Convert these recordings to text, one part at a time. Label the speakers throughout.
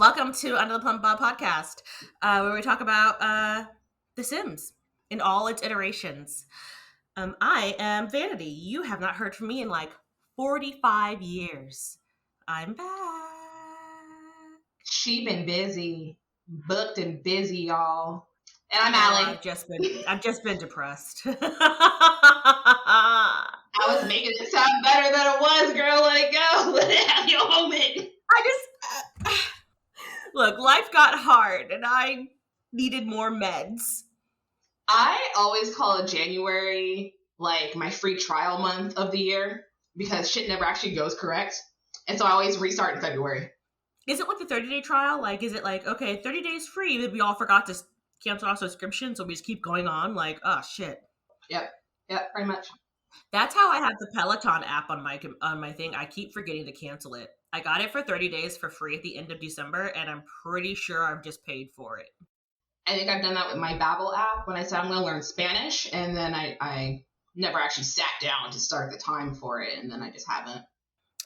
Speaker 1: Welcome to Under the Plum Bob podcast, where we talk about The Sims in all its iterations. I am Vanity. You have not heard from me in like 45 years. I'm back.
Speaker 2: She been busy, booked and busy, y'all. And I'm Allie.
Speaker 1: I've just been depressed.
Speaker 2: I was making it sound better than it was, girl. Let it go. Let it have your moment.
Speaker 1: Look, life got hard and I needed more meds.
Speaker 2: I always call January like my free trial month of the year because shit never actually goes correct. And so I always restart in February.
Speaker 1: Is it like the 30-day trial? Like, is it like, okay, 30 days free, but we all forgot to cancel our subscription, so we just keep going on? Like, oh, shit.
Speaker 2: Yep, pretty much.
Speaker 1: That's how I have the Peloton app on my thing. I keep forgetting to cancel it. I got it for 30 days for free at the end of December, and I'm pretty sure I've just paid for it.
Speaker 2: I think I've done that with my Babbel app when I said I'm going to learn Spanish, and then I never actually sat down to start the time for it, and then I just haven't.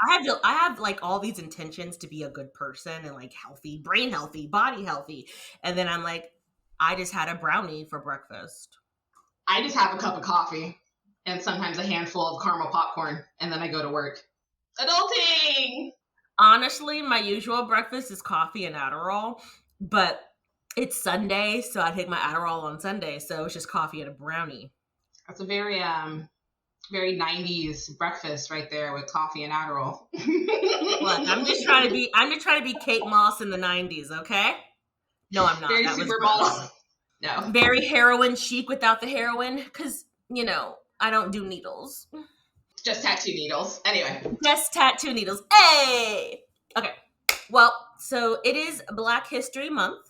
Speaker 1: I have like all these intentions to be a good person and like healthy, brain healthy, body healthy, and then I'm like, I just had a brownie for breakfast.
Speaker 2: I just have a cup of coffee and sometimes a handful of caramel popcorn, and then I go to work. Adulting!
Speaker 1: Honestly, my usual breakfast is coffee and Adderall, but it's Sunday, so I take my Adderall on Sunday, so it's just coffee and a brownie.
Speaker 2: That's a very 90s breakfast right there with coffee and Adderall.
Speaker 1: Look, I'm just trying to be Kate Moss in the 90s, okay? No, I'm not.
Speaker 2: Very super Moss. No.
Speaker 1: Very heroin chic without the heroin, because, I don't do needles.
Speaker 2: Just tattoo needles. Anyway.
Speaker 1: Just tattoo needles. Hey! Okay. Well, so it is Black History Month,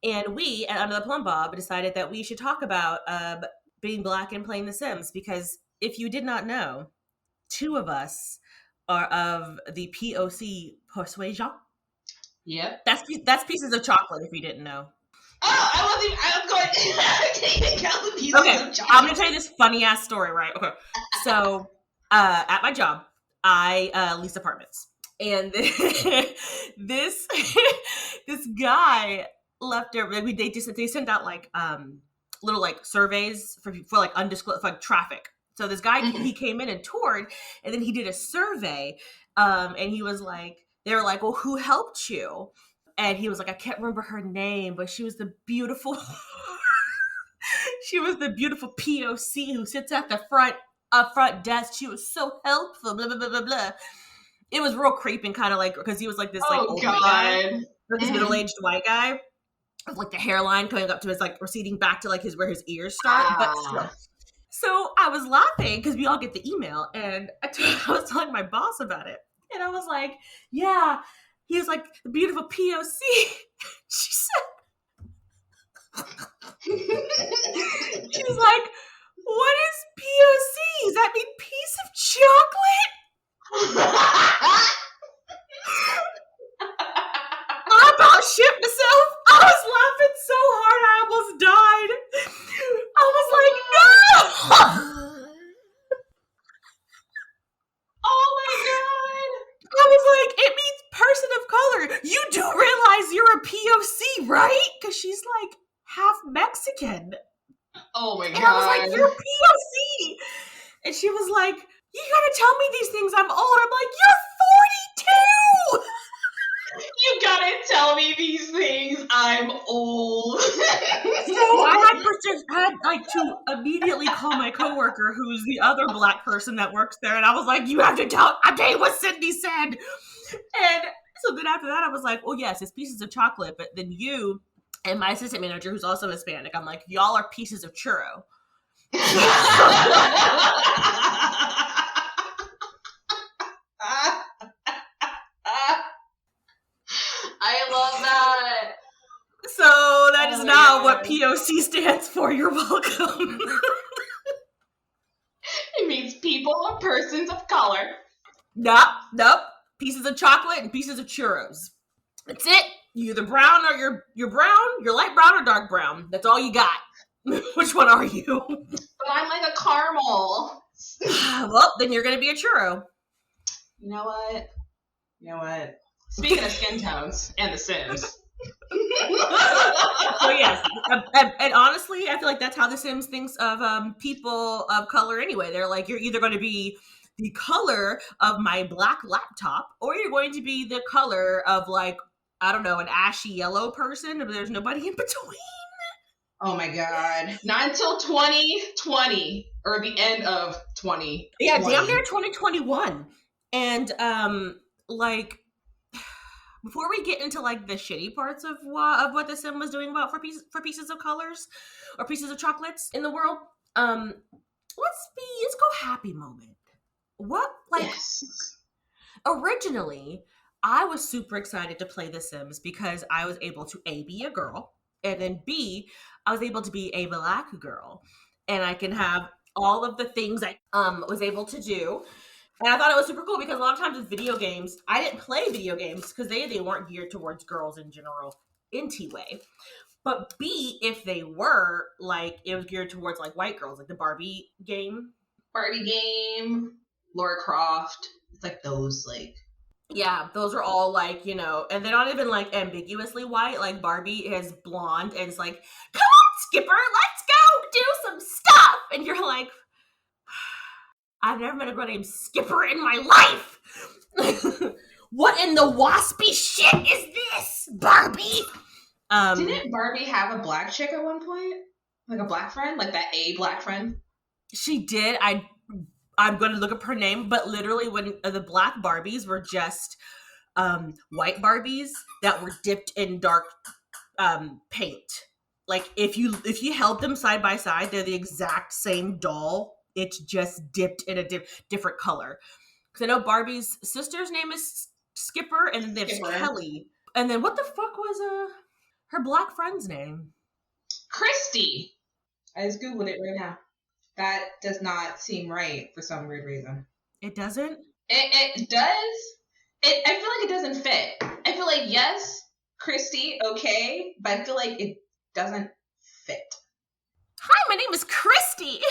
Speaker 1: and we at Under the Plum Bob decided that we should talk about being Black and playing The Sims, because if you did not know, two of us are of the POC persuasion.
Speaker 2: Yep.
Speaker 1: That's pieces of chocolate if you didn't know.
Speaker 2: Oh, I was going to count the pieces of chocolate.
Speaker 1: I'm going to tell you this funny ass story, right? Okay. So, at my job, I lease apartments. And this guy left they sent out like little like surveys for like undisclosed like traffic. So this guy he came in and toured, and then he did a survey, and he was like, they were like, well, who helped you? And he was like, I can't remember her name, but she was the beautiful POC who sits at the front desk. She was so helpful, blah blah blah blah blah. It was real creeping, kind of like, because he was like this like old guy, this middle-aged white guy with like the hairline coming up to his like receding back to like where his ears start. But so I was laughing because we all get the email, and I was telling my boss about it, and I was like, yeah. He was like, the beautiful POC. She said, she was like, what is POC? Does that mean piece of chocolate? I about shit myself. I was laughing so hard I almost died. I was like, no!
Speaker 2: Oh my god!
Speaker 1: I was like, it means person of color. You do realize you're a POC, right? Because she's like half Mexican.
Speaker 2: Oh my god.
Speaker 1: And I was like, you're POC. And she was like, you gotta tell me these things. I'm old. I'm like, you're 42.
Speaker 2: You gotta tell me these things. I'm old.
Speaker 1: So I had to immediately call my coworker, who's the other Black person that works there, and I was like, you have to tell me what Cindy said. And so then after that, I was like, well, yes, it's pieces of chocolate, but then you and my assistant manager, who's also Hispanic, I'm like, y'all are pieces of churro.
Speaker 2: I love that.
Speaker 1: So that is not what POC stands for. You're welcome.
Speaker 2: It means people or persons of color.
Speaker 1: Nope. Pieces of chocolate and pieces of churros. That's it. You're either brown or you're brown, you're light brown or dark brown. That's all you got. Which one are you?
Speaker 2: But I'm like a caramel.
Speaker 1: Well, then you're going to be a churro.
Speaker 2: You know what? Speaking of skin tones and The Sims.
Speaker 1: So yes, and honestly, I feel like that's how The Sims thinks of people of color anyway. They're like, you're either going to be the color of my black laptop, or you're going to be the color of, like, I don't know, an ashy yellow person. But there's nobody in between.
Speaker 2: Oh my god! Not until 2020 or the end of 2020.
Speaker 1: Yeah, damn near 2021, and like. Before we get into like the shitty parts of what the Sim was doing about for pieces of colors or pieces of chocolates in the world, let's go happy moment. What, like,
Speaker 2: Yes.
Speaker 1: originally I was super excited to play The Sims because I was able to A, be a girl, and then B, I was able to be a black girl, and I can have all of the things I was able to do. And I thought it was super cool because a lot of times with video games, I didn't play video games because they weren't geared towards girls in general, anyway. But B, if they were, like, it was geared towards like white girls, like the Barbie game.
Speaker 2: Barbie game, Lara Croft. It's like those, like.
Speaker 1: Yeah, those are all like, you know, and they're not even like ambiguously white. Like Barbie is blonde and it's like, come on, Skipper, let's go do some stuff. And you're like, I've never met a girl named Skipper in my life. What in the waspy shit is this, Barbie?
Speaker 2: Didn't Barbie have a black chick at one point? Like a black friend? Like that A black friend?
Speaker 1: She did. I'm going to look up her name, but literally when the black Barbies were just white Barbies that were dipped in dark paint. Like if you held them side by side, they're the exact same doll. It's just dipped in a different color. Because I know Barbie's sister's name is Skipper, and then there's Kelly. And then what the fuck was her black friend's name?
Speaker 2: Christy. I just Googled it right now. That does not seem right for some weird reason.
Speaker 1: It doesn't?
Speaker 2: It does. I feel like it doesn't fit. I feel like, yes, Christy, okay, but I feel like it doesn't fit.
Speaker 1: Hi, my name is Christy.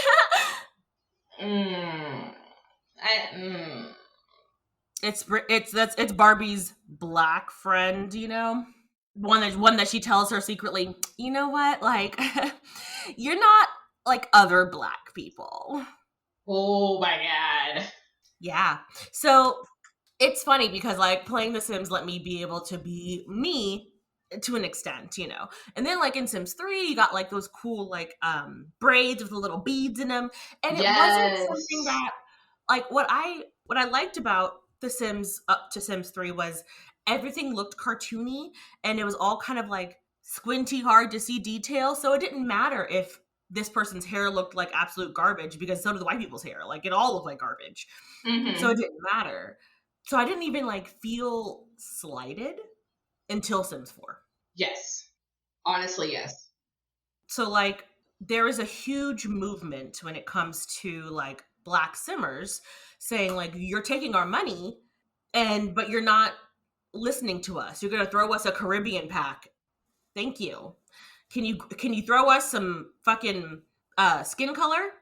Speaker 1: It's Barbie's black friend, you know, one that she tells her secretly, you know what, like, you're not like other black people.
Speaker 2: Oh my god.
Speaker 1: Yeah. So it's funny because like playing The Sims let me be able to be me to an extent, you know. And then like in Sims 3, you got like those cool like braids with the little beads in them. And it wasn't something that like what I liked about The Sims up to Sims 3 was everything looked cartoony and it was all kind of like squinty, hard to see detail. So it didn't matter if this person's hair looked like absolute garbage because so did the white people's hair. Like it all looked like garbage. Mm-hmm. So it didn't matter. So I didn't even like feel slighted until Sims 4.
Speaker 2: Yes. Honestly, yes.
Speaker 1: So like there is a huge movement when it comes to like black simmers saying like you're taking our money but you're not listening to us. You're going to throw us a Caribbean pack. Thank you. Can you throw us some fucking skin color?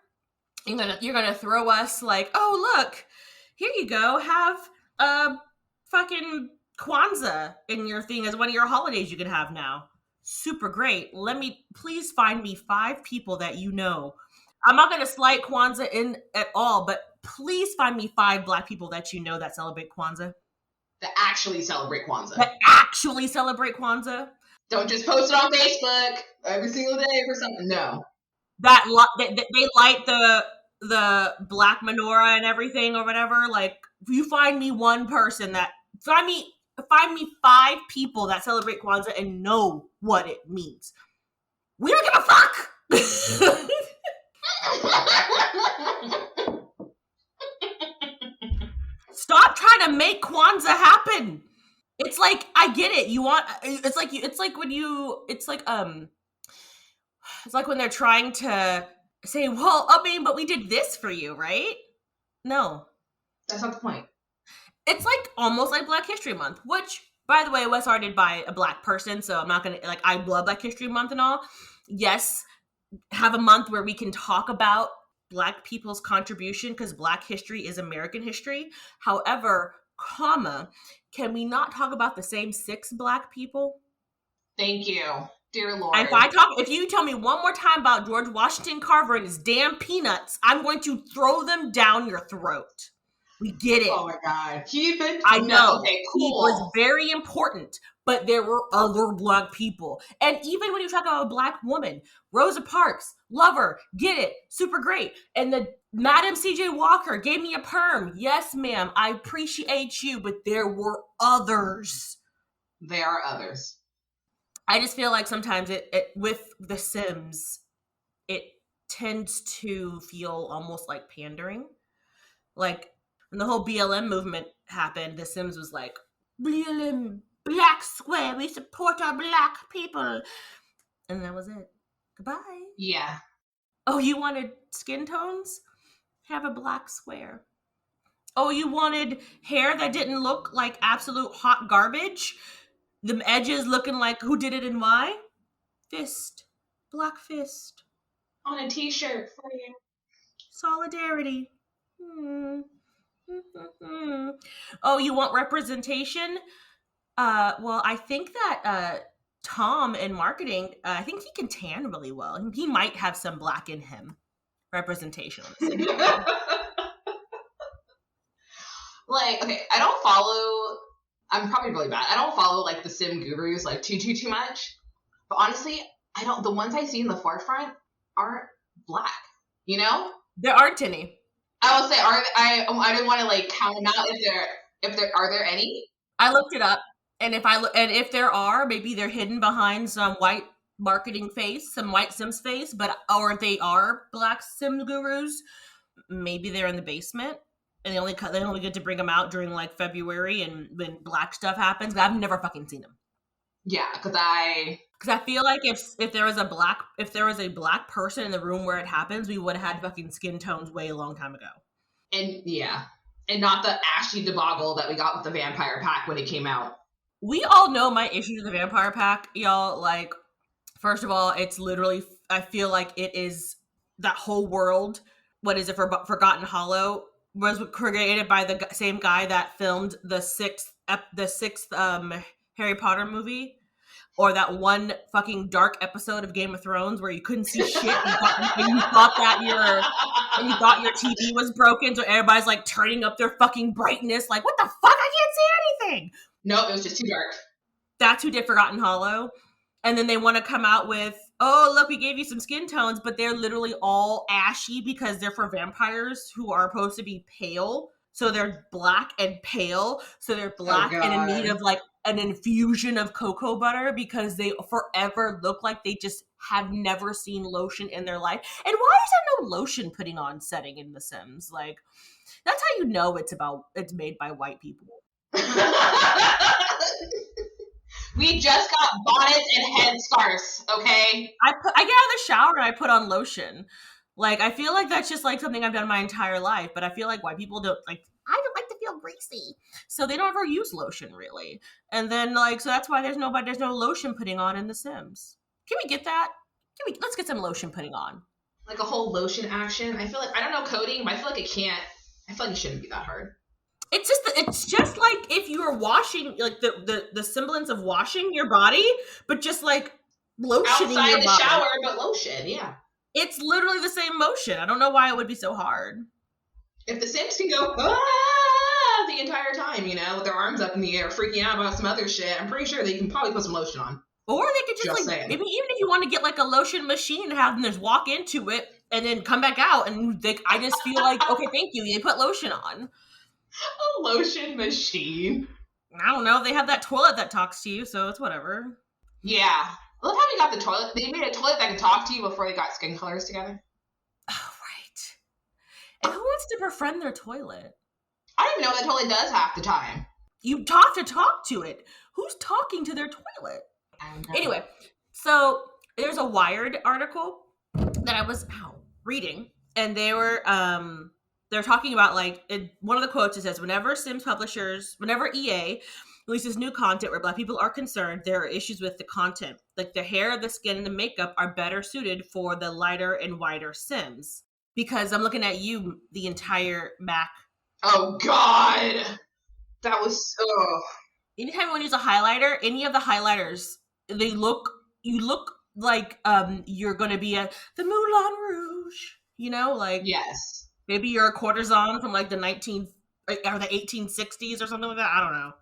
Speaker 1: You're gonna throw us like, oh look, here you go, have fucking Kwanzaa in your thing as one of your holidays you can have now. Super great. Please find me 5 people that you know. I'm not gonna slight Kwanzaa in at all, but please find me 5 black people that you know that celebrate Kwanzaa.
Speaker 2: That actually celebrate Kwanzaa. Don't just post it on Facebook every single day for something. No.
Speaker 1: They light the black menorah and everything or whatever. Like, you find me one person find me 5 people that celebrate Kwanzaa and know what it means. We don't give a fuck. Stop trying to make Kwanzaa happen. It's like, I get it. It's like when they're trying to say, well, I mean, but we did this for you, right? No.
Speaker 2: That's not the point.
Speaker 1: It's like almost like Black History Month, which, by the way, was started by a black person, so I'm not going to, like, I love Black History Month and all. Yes, have a month where we can talk about black people's contribution because black history is American history. However, can we not talk about the same 6 Black people?
Speaker 2: Thank you, dear Lord.
Speaker 1: If you tell me one more time about George Washington Carver and his damn peanuts, I'm going to throw them down your throat. We get it.
Speaker 2: Oh my God.
Speaker 1: I know.
Speaker 2: Okay,
Speaker 1: He
Speaker 2: cool.
Speaker 1: was very important, but there were other Black people. And even when you talk about a Black woman, Rosa Parks, love her, get it, super great. And the Madam C.J. Walker gave me a perm. Yes, ma'am, I appreciate you, but there were others.
Speaker 2: There are others.
Speaker 1: I just feel like sometimes it with The Sims, it tends to feel almost like pandering. Like when the whole BLM movement happened, The Sims was like, BLM, Black Square, we support our Black people. And that was it. Goodbye.
Speaker 2: Yeah.
Speaker 1: Oh, you wanted skin tones? Have a Black Square. Oh, you wanted hair that didn't look like absolute hot garbage? The edges looking like who did it and why? Fist. Black fist.
Speaker 2: On a t-shirt for you.
Speaker 1: Solidarity. Oh, you want representation? Well, I think that Tom in marketing, I think he can tan really well. He might have some Black in him. Representation.
Speaker 2: Like, okay, I don't follow. I'm probably really bad. I don't follow like the sim gurus like too much. But honestly, I don't. The ones I see in the forefront aren't Black. You know,
Speaker 1: there aren't any.
Speaker 2: I will say, I didn't want to like count them out. If there are there any?
Speaker 1: I looked it up, and if there are, maybe they're hidden behind some white marketing face, some white Sims face, or if they are Black sim gurus, maybe they're in the basement. And they only get to bring them out during like February and when Black stuff happens. But I've never fucking seen them.
Speaker 2: Yeah, because I
Speaker 1: feel like if there was a Black person in the room where it happens, we would have had fucking skin tones way a long time ago.
Speaker 2: And yeah, and not the ashy debacle that we got with the Vampire Pack when it came out.
Speaker 1: We all know my issues with the Vampire Pack, y'all. Like, first of all, it's literally, I feel like it is that whole world. What is it, Forgotten Hollow? Was created by the same guy that filmed the sixth Harry Potter movie, or that one fucking dark episode of Game of Thrones where you couldn't see shit and you thought your TV was broken, so everybody's like turning up their fucking brightness, like what the fuck, I can't see anything.
Speaker 2: No, it was just too dark.
Speaker 1: That's who did Forgotten Hollow. And then they want to come out with, oh, look, we gave you some skin tones, but they're literally all ashy because they're for vampires who are supposed to be pale. So they're Black and pale. So they're Black and in need of like an infusion of cocoa butter because they forever look like they just have never seen lotion in their life. And why is there no lotion putting on setting in The Sims? Like, that's how you know it's made by white people.
Speaker 2: We just got bonnets and headscarves, okay?
Speaker 1: I get out of the shower and I put on lotion. Like, I feel like that's just like something I've done my entire life, but I feel like white people don't like, I don't like to feel greasy. So they don't ever use lotion really. And then like, so that's why there's no lotion putting on in The Sims. Can we get that? Let's get some lotion putting on.
Speaker 2: Like a whole lotion action. I feel like, I don't know coding, but I feel like it shouldn't be that hard.
Speaker 1: It's just like if you were washing, like the semblance of washing your body, but just like lotioning
Speaker 2: outside
Speaker 1: your
Speaker 2: the
Speaker 1: body.
Speaker 2: shower, but lotion, yeah.
Speaker 1: It's literally the same motion. I don't know why it would be so hard.
Speaker 2: If the Sims can go the entire time, you know, with their arms up in the air, freaking out about some other shit, I'm pretty sure they can probably put some lotion on.
Speaker 1: Or they could just like, maybe even if you want to get like a lotion machine and have them just walk into it and then come back out, and I just feel like, okay, thank you, they put lotion on.
Speaker 2: A lotion machine.
Speaker 1: I don't know. They have that toilet that talks to you, so it's whatever.
Speaker 2: Yeah. I love how they got the toilet. They made a toilet that can talk to you before they got skin colors together.
Speaker 1: Oh, right. And who wants to befriend their toilet?
Speaker 2: I don't even know what that toilet does half the time.
Speaker 1: You have to talk to it. Who's talking to their toilet? Anyway, so there's a Wired article that I was reading, and they were they're talking about like one of the quotes, it says, whenever EA releases new content where Black people are concerned, there are issues with the content. Like the hair, the skin, and the makeup are better suited for the lighter and whiter Sims. Because I'm looking at you, the entire Mac.
Speaker 2: Oh God, that was
Speaker 1: anytime you want to use a highlighter, any of the highlighters, you look like you're gonna be at the Moulin Rouge, like
Speaker 2: Yes.
Speaker 1: maybe you're a courtesan from like the 1860s or something like that. I don't know.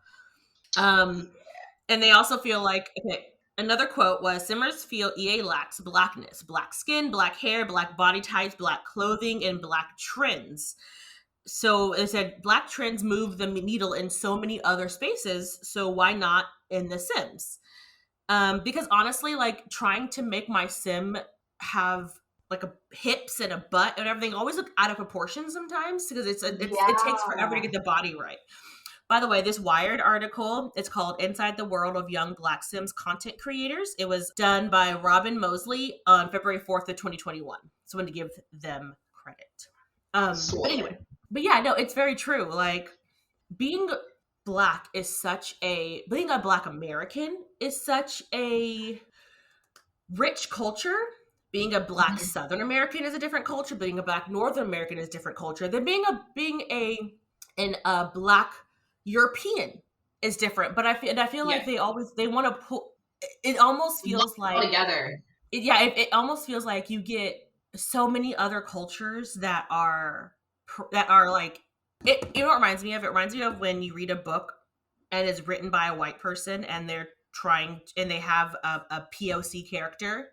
Speaker 1: And they also feel like, okay, another quote was, Simmers feel EA lacks blackness, black skin, black hair, black body types, black clothing, and black trends. So it said black trends move the needle in so many other spaces, so why not in The Sims? Because honestly, like trying to make my sim have like a hips and a butt and everything always look out of proportion sometimes, because it takes forever to get the body right. By the way, this Wired article, it's called Inside the World of Young Black Sims Content Creators. It was done by Robin Mosley on February 4th of 2021. So I wanted to give them credit. But anyway, but yeah, no, it's very true. Like being Black is being a Black American is such a rich culture. Being a Black Southern American is a different culture. Being a Black Northern American is a different culture. Then being a Black European is different. But I feel like they want to pull. It almost feels like
Speaker 2: together.
Speaker 1: It almost feels like you get so many other cultures that are like it. You know what it reminds me of? It reminds me of when you read a book and it's written by a white person and they have a POC character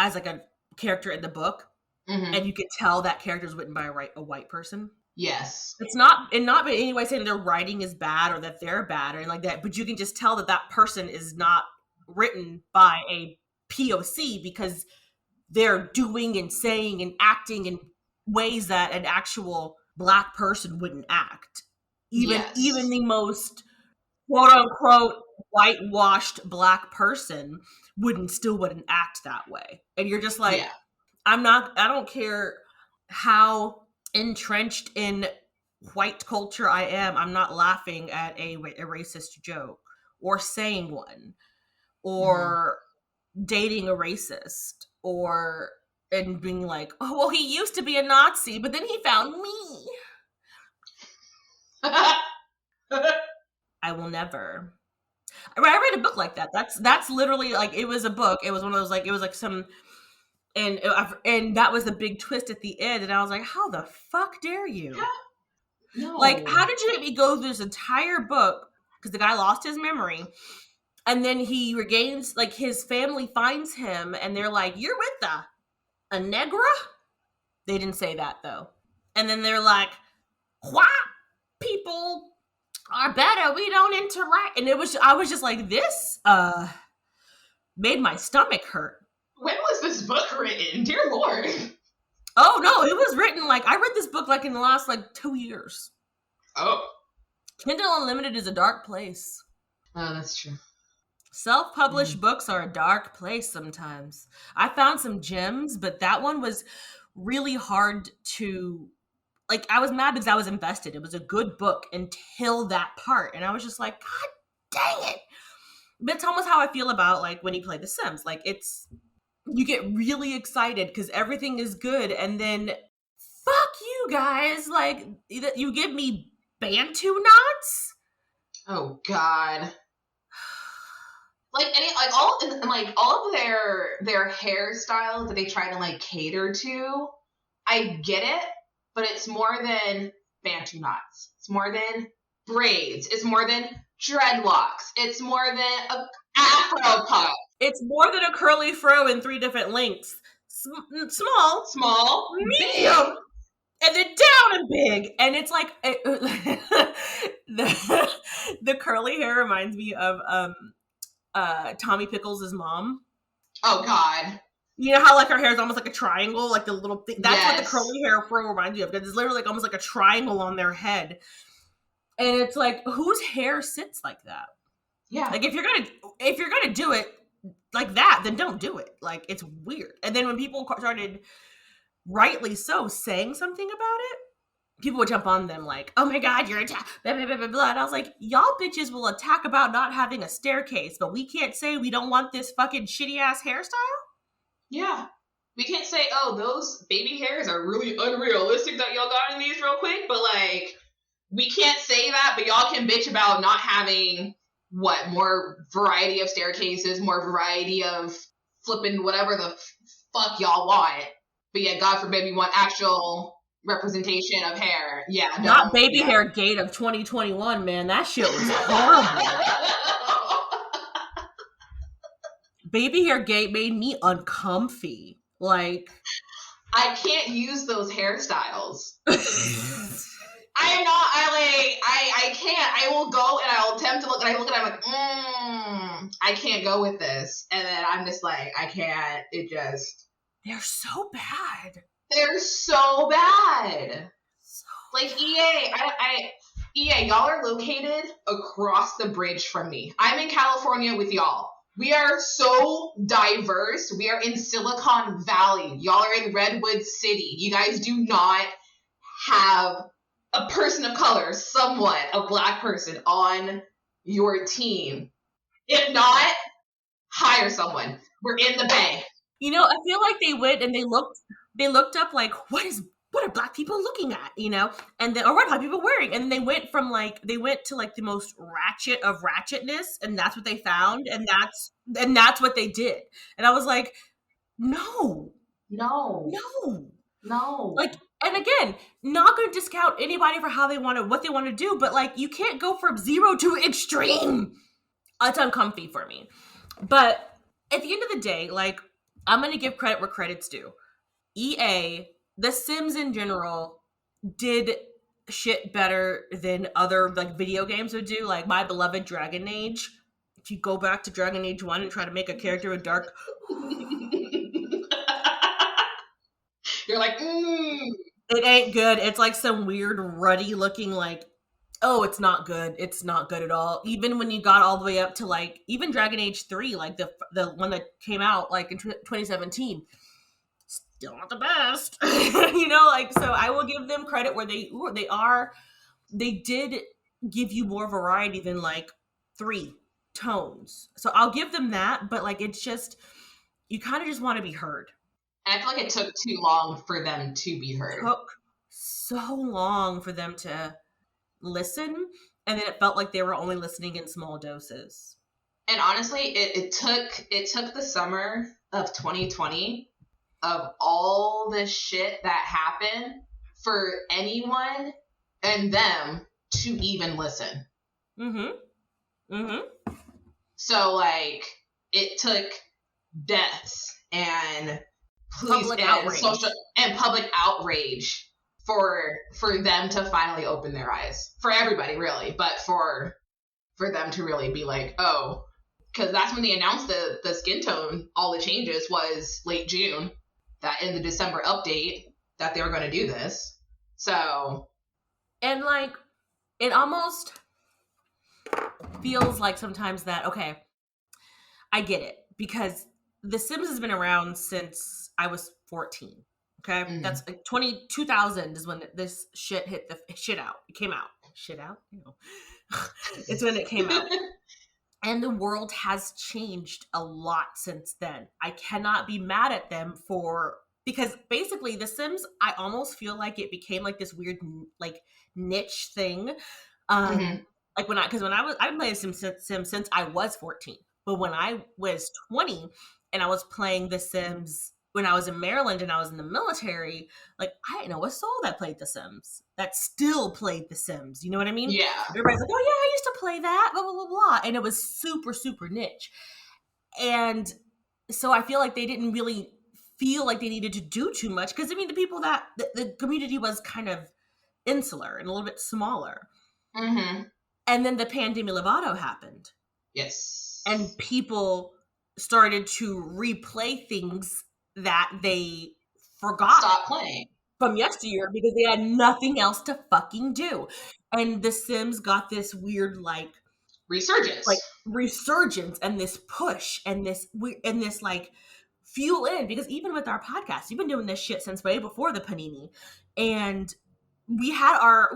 Speaker 1: as like a character in the book, and you can tell that character is written by a white person.
Speaker 2: Yes.
Speaker 1: It's not in any way saying their writing is bad or that they're bad or anything like that, but you can just tell that person is not written by a POC because they're doing and saying and acting in ways that an actual Black person wouldn't act. Even the most quote unquote whitewashed Black person wouldn't act that way. And you're just like, I don't care how entrenched in white culture I am, I'm not laughing at a racist joke or saying one or dating a racist and being like, oh, well, he used to be a Nazi, but then he found me. I will never. I read a book like that. That's literally like, it was a book. It was one of those, like, it was like some, and that was the big twist at the end. And I was like, how the fuck dare you?
Speaker 2: No.
Speaker 1: Like, how did you make me go through this entire book? Because the guy lost his memory. And then he regains, like, his family finds him and they're like, you're with a negra? They didn't say that though. And then they're like, white people are better. We don't interact. And I was just like, this made my stomach hurt.
Speaker 2: When was this book written? Dear Lord.
Speaker 1: Oh no, it was written like, I read this book like in the last like 2 years.
Speaker 2: Oh.
Speaker 1: Kindle Unlimited is a dark place.
Speaker 2: Oh, that's true.
Speaker 1: Self-published books are a dark place sometimes. I found some gems, but that one was really hard to, like, I was mad because I was invested. It was a good book until that part. And I was just like, God dang it. But it's almost how I feel about, like, when you play The Sims. Like, you get really excited because everything is good. And then, fuck you guys. Like, you give me Bantu knots?
Speaker 2: Oh, God. All of their hairstyles that they try to like cater to, I get it, but it's more than Bantu knots. It's more than braids. It's more than dreadlocks. It's more than a afro puff.
Speaker 1: It's more than a curly fro in 3 different lengths. Small, medium, and then down and big. And it's like the curly hair reminds me of Tommy Pickles' mom.
Speaker 2: Oh God.
Speaker 1: You know how like her hair is almost like a triangle, like the little thing. That's what the curly hair fro reminds me of. Because it's literally like almost like a triangle on their head. And it's like, whose hair sits like that?
Speaker 2: Yeah.
Speaker 1: Like if you're gonna do it like that, then don't do it. Like, it's weird. And then when people started, rightly so, saying something about it, people would jump on them like, oh my God, you're attack, blah, blah, blah, blah, blah. And I was like, y'all bitches will attack about not having a staircase, but we can't say we don't want this fucking shitty ass hairstyle?
Speaker 2: Yeah. We can't say, oh, those baby hairs are really unrealistic that y'all got in these real quick, but like, we can't say that, but y'all can bitch about not having more variety of staircases, more variety of flipping whatever the fuck y'all want. But yeah, God forbid we want actual representation of hair. Yeah, no.
Speaker 1: Not baby hair gate of 2021, man. That shit was horrible. Baby hair gate made me uncomfy. Like,
Speaker 2: I can't use those hairstyles. I'm not. I can't. I will go and I'll attempt to look, and I look and I'm like, I can't go with this. And then I'm just like, I can't. It just.
Speaker 1: They're so bad.
Speaker 2: They're so bad. Like EA, EA, y'all are located across the bridge from me. I'm in California with y'all. We are so diverse. We are in Silicon Valley. Y'all are in Redwood City. You guys do not have a person of color, somewhat a black person on your team. If not, hire someone. We're in the Bay.
Speaker 1: You know, I feel like they went and they looked up like what are black people looking at, you know, and then or what are black people wearing, and they went to like the most ratchet of ratchetness, and that's what they found, and that's what they did, and I was like, no, like, and again, not going to discount anybody for what they want to do, but like you can't go from 0 to extreme. It's uncomfy for me, but at the end of the day, like, I'm going to give credit where credit's due. EA, The Sims in general, did shit better than other like video games would do. Like my beloved Dragon Age. If you go back to Dragon Age 1 and try to make a character with dark...
Speaker 2: You're like,
Speaker 1: It ain't good. It's like some weird ruddy looking like, oh, it's not good. It's not good at all. Even when you got all the way up to like, even Dragon Age 3, like the one that came out like in 2017, still not the best. You know, like, so I will give them credit where they did give you more variety than like 3 tones. So I'll give them that, but like, it's just, you kind of just want to be heard.
Speaker 2: And I feel like it took too long for them to be heard.
Speaker 1: It took so long for them to listen, and then it felt like they were only listening in small doses.
Speaker 2: And honestly, it took the summer of 2020 of all the shit that happened for anyone and them to even listen. So like, it took deaths and
Speaker 1: public
Speaker 2: outrage for them to finally open their eyes. For everybody, really, but for them to really be like, oh, because that's when they announced the skin tone, all the changes was late June, that in the December update that they were going to do this. So,
Speaker 1: and like, it almost feels like sometimes that, okay, I get it, because The Sims has been around since I was 14. Okay, that's like 2000 is when this shit hit the shit out. It came out. Shit out? No. It's when it came out. And the world has changed a lot since then. I cannot be mad at them because basically The Sims, I almost feel like it became like this weird like niche thing. Like I've played Sims since I was 14. But when I was 20 and I was playing The Sims when I was in Maryland and I was in the military, like, I didn't know a soul that played The Sims, that still played The Sims. You know what I mean?
Speaker 2: Yeah.
Speaker 1: Everybody's like, oh yeah, I used to play that, blah, blah, blah, blah. And it was super, super niche. And so I feel like they didn't really feel like they needed to do too much. Because, I mean, the community was kind of insular and a little bit smaller. And then the Pandemia Lovato happened.
Speaker 2: Yes.
Speaker 1: And people started to replay things that they forgot
Speaker 2: stop playing
Speaker 1: from yesteryear because they had nothing else to fucking do. And The Sims got this weird like resurgence and this push and this like fuel in, because even with our podcast, you've been doing this shit since way before the Panini, and we have our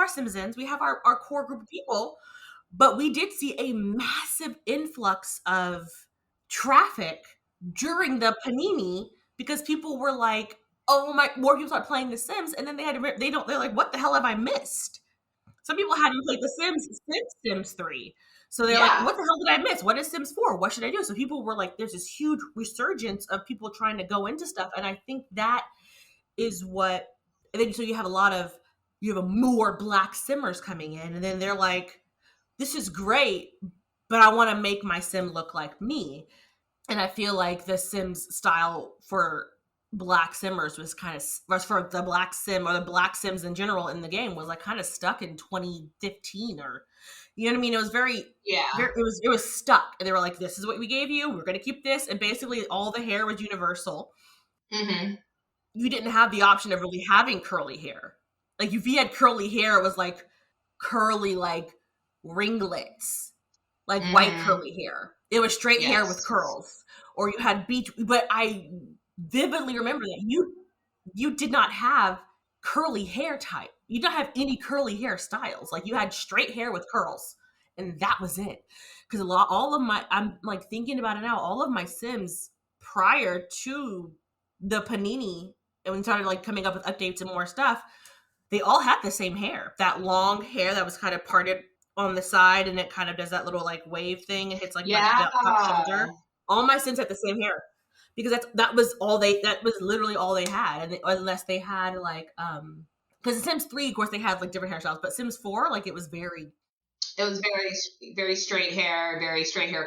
Speaker 1: Simsons, we have our core group of people, but we did see a massive influx of traffic during the Panini because people were like, oh my, more people start playing The Sims, and then they're like, what the hell have I missed? Some people hadn't played The Sims since Sims 3. So they're like,
Speaker 2: Yeah.
Speaker 1: what the hell did I miss? What is Sims 4? What should I do? So people were like, there's this huge resurgence of people trying to go into stuff. And I think that is what, and then so you have you have a more black simmers coming in. And then they're like, this is great, but I want to make my sim look like me. And I feel like the Sims style for black simmers was for the black sim or the black sims in general in the game was like kind of stuck in 2015 or, you know what I mean? It was it was stuck. And they were like, this is what we gave you. We're going to keep this. And basically all the hair was universal.
Speaker 2: Mm-hmm.
Speaker 1: You didn't have the option of really having curly hair. Like if you had curly hair, it was like curly, like ringlets, like white curly hair. It was straight hair with curls, or you had beach. But I vividly remember that you did not have curly hair type. You don't have any curly hair styles. Like you had straight hair with curls, and that was it. Because I'm like thinking about it now. All of my Sims prior to the Panini, and when it started like coming up with updates and more stuff, they all had the same hair. That long hair that was kind of parted on the side, and it kind of does that little like wave thing. It hits like my top shoulder. All my Sims had the same hair because that was literally all they had, and unless they had like because in Sims 3, of course, they had like different hairstyles, but Sims 4, like it was very
Speaker 2: very straight hair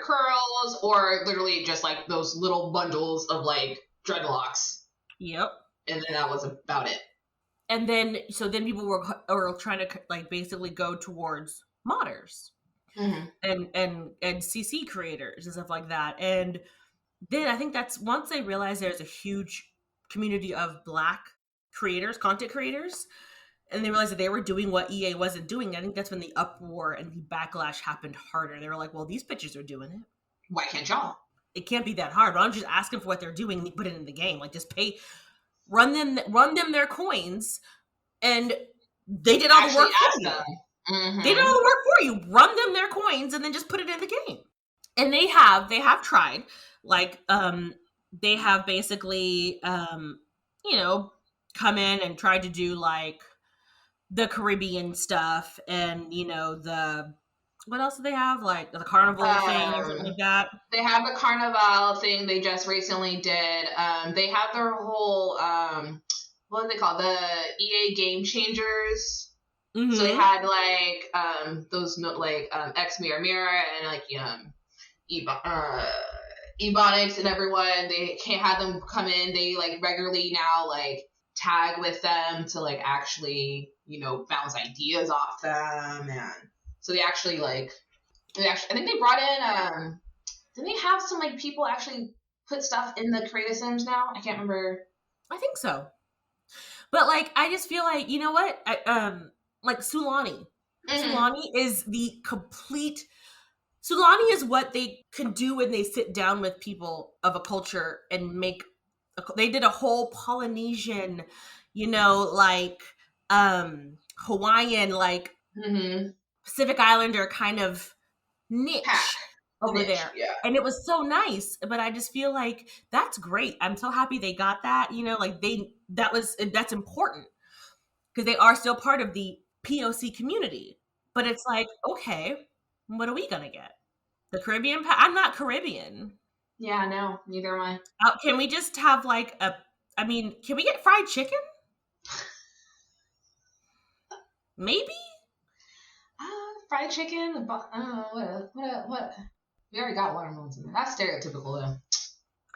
Speaker 2: curls, or literally just like those little bundles of like dreadlocks.
Speaker 1: Yep.
Speaker 2: And then that was about it.
Speaker 1: And then people were trying to like basically go towards modders and CC creators and stuff like that. And then I think that's once they realized there's a huge community of black creators, content creators, and they realized that they were doing what EA wasn't doing. I think that's when the uproar and the backlash happened harder. They were like, well, these bitches are doing it.
Speaker 2: Why can't y'all?
Speaker 1: It can't be that hard. Why don't you just ask them for what they're doing and put it in the game? Like just run them their coins, and they did all the work for you. Mm-hmm. They did all the work for you. Run them their coins and then just put it in the game. And they have tried. Like they have basically come in and tried to do like the Caribbean stuff, and what else do they have? Like the carnival thing or something like that.
Speaker 2: They have the carnival thing they just recently did. They have their whole what do they call the EA Game Changers? Mm-hmm. So they had like those like X Mirror and like Ebonics and everyone. They can't have them come in. They like regularly now like tag with them to like actually bounce ideas off them, and so they actually I think they brought in didn't they have some like people actually put stuff in the Creative Sims now? I can't remember.
Speaker 1: I think so. But like I just feel like, you know what? Like Sulani. Mm-hmm. Sulani is the complete Sulani is what they can do when they sit down with people of a culture and they did a whole Polynesian, like Hawaiian, like Pacific Islander kind of niche over there. Yeah. And it was so nice, but I just feel like that's great. I'm so happy they got that, like that's important because they are still part of the POC community. But it's like, okay, what are we going to get? The Caribbean? I'm not Caribbean.
Speaker 2: Yeah, no, neither am I.
Speaker 1: Can we just have like can we get fried chicken? Maybe?
Speaker 2: Fried chicken? What? We already got watermelons in there. That's stereotypical though.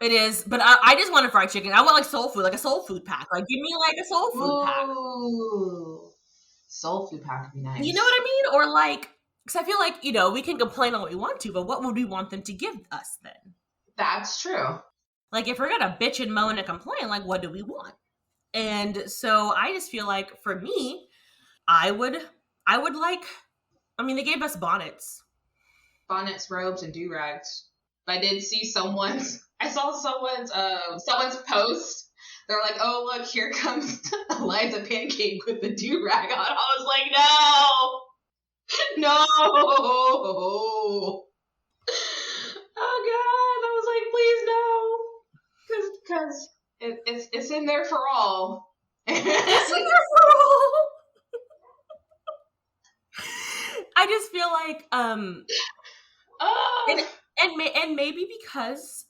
Speaker 1: It is, but I just want a fried chicken. I want like soul food, like a soul food pack. Like give me like a soul food pack.
Speaker 2: Ooh. Soul food pack would be nice.
Speaker 1: You know what I mean? Or like, because I feel like, we can complain on what we want to, but what would we want them to give us then?
Speaker 2: That's true.
Speaker 1: Like if we're gonna bitch and moan and complain, like what do we want? And so I just feel like for me, I would like, they gave us bonnets,
Speaker 2: robes, and do-rags. But I did see someone's post. They're like, oh look, here comes Eliza Pancake with the do-rag on. I was like, no. Oh God, I was like, please no, because it's in there for all.
Speaker 1: It's in there for all. I just feel like and and maybe because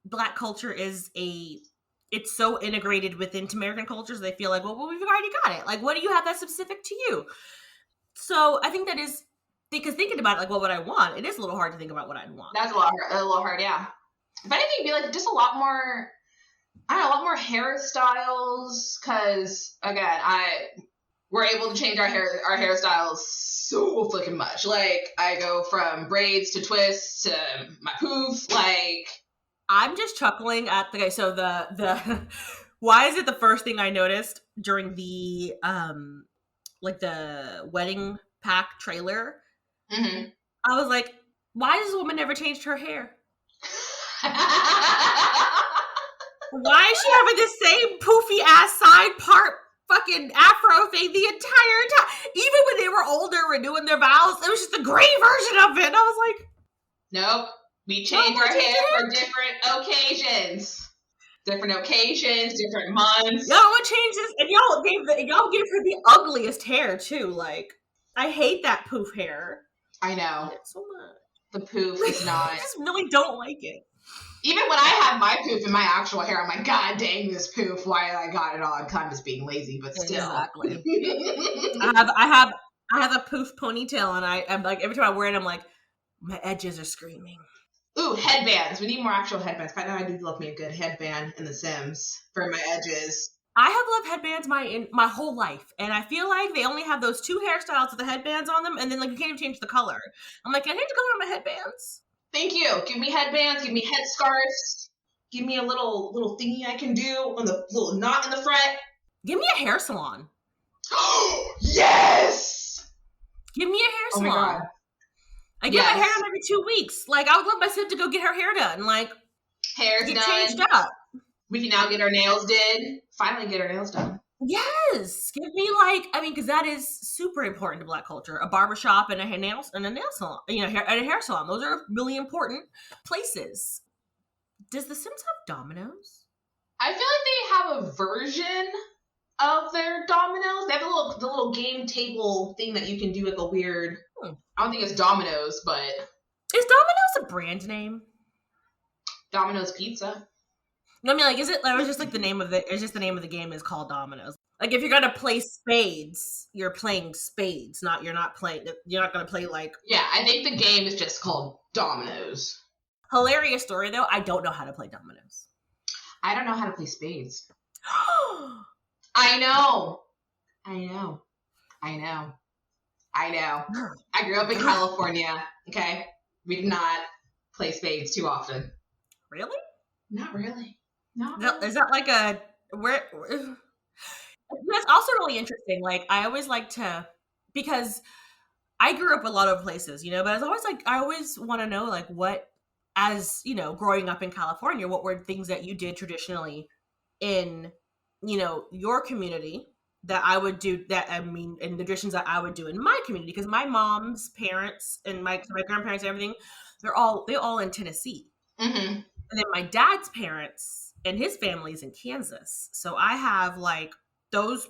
Speaker 1: Black culture is it's so integrated within American cultures, they feel like, well, we've already got it. Like, what do you have that's specific to you? So I think that is, because thinking about it, like, well, what I want, it is a little hard to think about what I'd want.
Speaker 2: That's a little hard, yeah. If anything, it'd be like just a lot more, I don't know, a lot more hairstyles, because again, we're able to change our hairstyles so fucking much. Like, I go from braids to twists to my poofs. Like,
Speaker 1: I'm just chuckling at the guy. So the why is it the first thing I noticed during the like the wedding pack trailer?
Speaker 2: mm-hmm.
Speaker 1: I was like, why has this woman never changed her hair? Why is she having the same poofy ass side part fucking afro thing the entire time? Even when they were older renewing their vows, it was just a gray version of it. And I was like,
Speaker 2: nope. We change our hair for different occasions. Different occasions, different months.
Speaker 1: Y'all want to change this? And y'all gave her the ugliest hair too. Like, I hate that poof hair.
Speaker 2: I know.
Speaker 1: I hate it so much.
Speaker 2: The poof is not.
Speaker 1: I just really don't like it.
Speaker 2: Even when I have my poof in my actual hair, I'm like, God dang this poof! Why I got it on? Kind of just being lazy, but still.
Speaker 1: Exactly. I have a poof ponytail, and I'm like, every time I wear it, I'm like, my edges are screaming.
Speaker 2: Ooh, headbands. We need more actual headbands. I know I do love me a good headband in The Sims for my edges.
Speaker 1: I have loved headbands my whole life, and I feel like they only have those two hairstyles with the headbands on them, and then like you can't even change the color. I'm like, can I change the color of my headbands?
Speaker 2: Thank you. Give me headbands. Give me headscarves. Give me a little thingy I can do on the little knot in the front.
Speaker 1: Give me a hair salon.
Speaker 2: Yes!
Speaker 1: Give me a hair salon.
Speaker 2: Oh my God.
Speaker 1: I get my hair done every 2 weeks. Like, I would love my sis to go get her hair done. Like,
Speaker 2: hair's
Speaker 1: get
Speaker 2: done.
Speaker 1: Changed up.
Speaker 2: We can now get our nails did. Finally get our nails done.
Speaker 1: Yes. Give me because that is super important to Black culture. A barbershop and a nail salon, and a hair salon. Those are really important places. Does The Sims have dominoes?
Speaker 2: I feel like they have a version of their dominoes. They have the little game table thing that you can do, like a weird. I don't think it's Domino's, but
Speaker 1: is Domino's a brand name?
Speaker 2: Domino's Pizza.
Speaker 1: No, I mean, like, is it? That was just like the name of the. It's just the name of the game is called Domino's. Like, if you're gonna play spades, you're playing spades. You're not gonna play like.
Speaker 2: Yeah, I think the game is just called Domino's.
Speaker 1: Hilarious story though. I don't know how to play dominoes.
Speaker 2: I don't know how to play spades. I know. I grew up in California. Okay, we did not play spades too often.
Speaker 1: Really?
Speaker 2: Not really.
Speaker 1: Is that like a where? That's also really interesting. Like, I always like to, because I grew up a lot of places, but I was always like, I always want to know, like, what, as growing up in California, what were things that you did traditionally in your community that I would do, and the traditions that I would do in my community, because my mom's parents and my grandparents and everything, they're all in Tennessee.
Speaker 2: Mm-hmm.
Speaker 1: And then my dad's parents and his family's in Kansas. So I have like those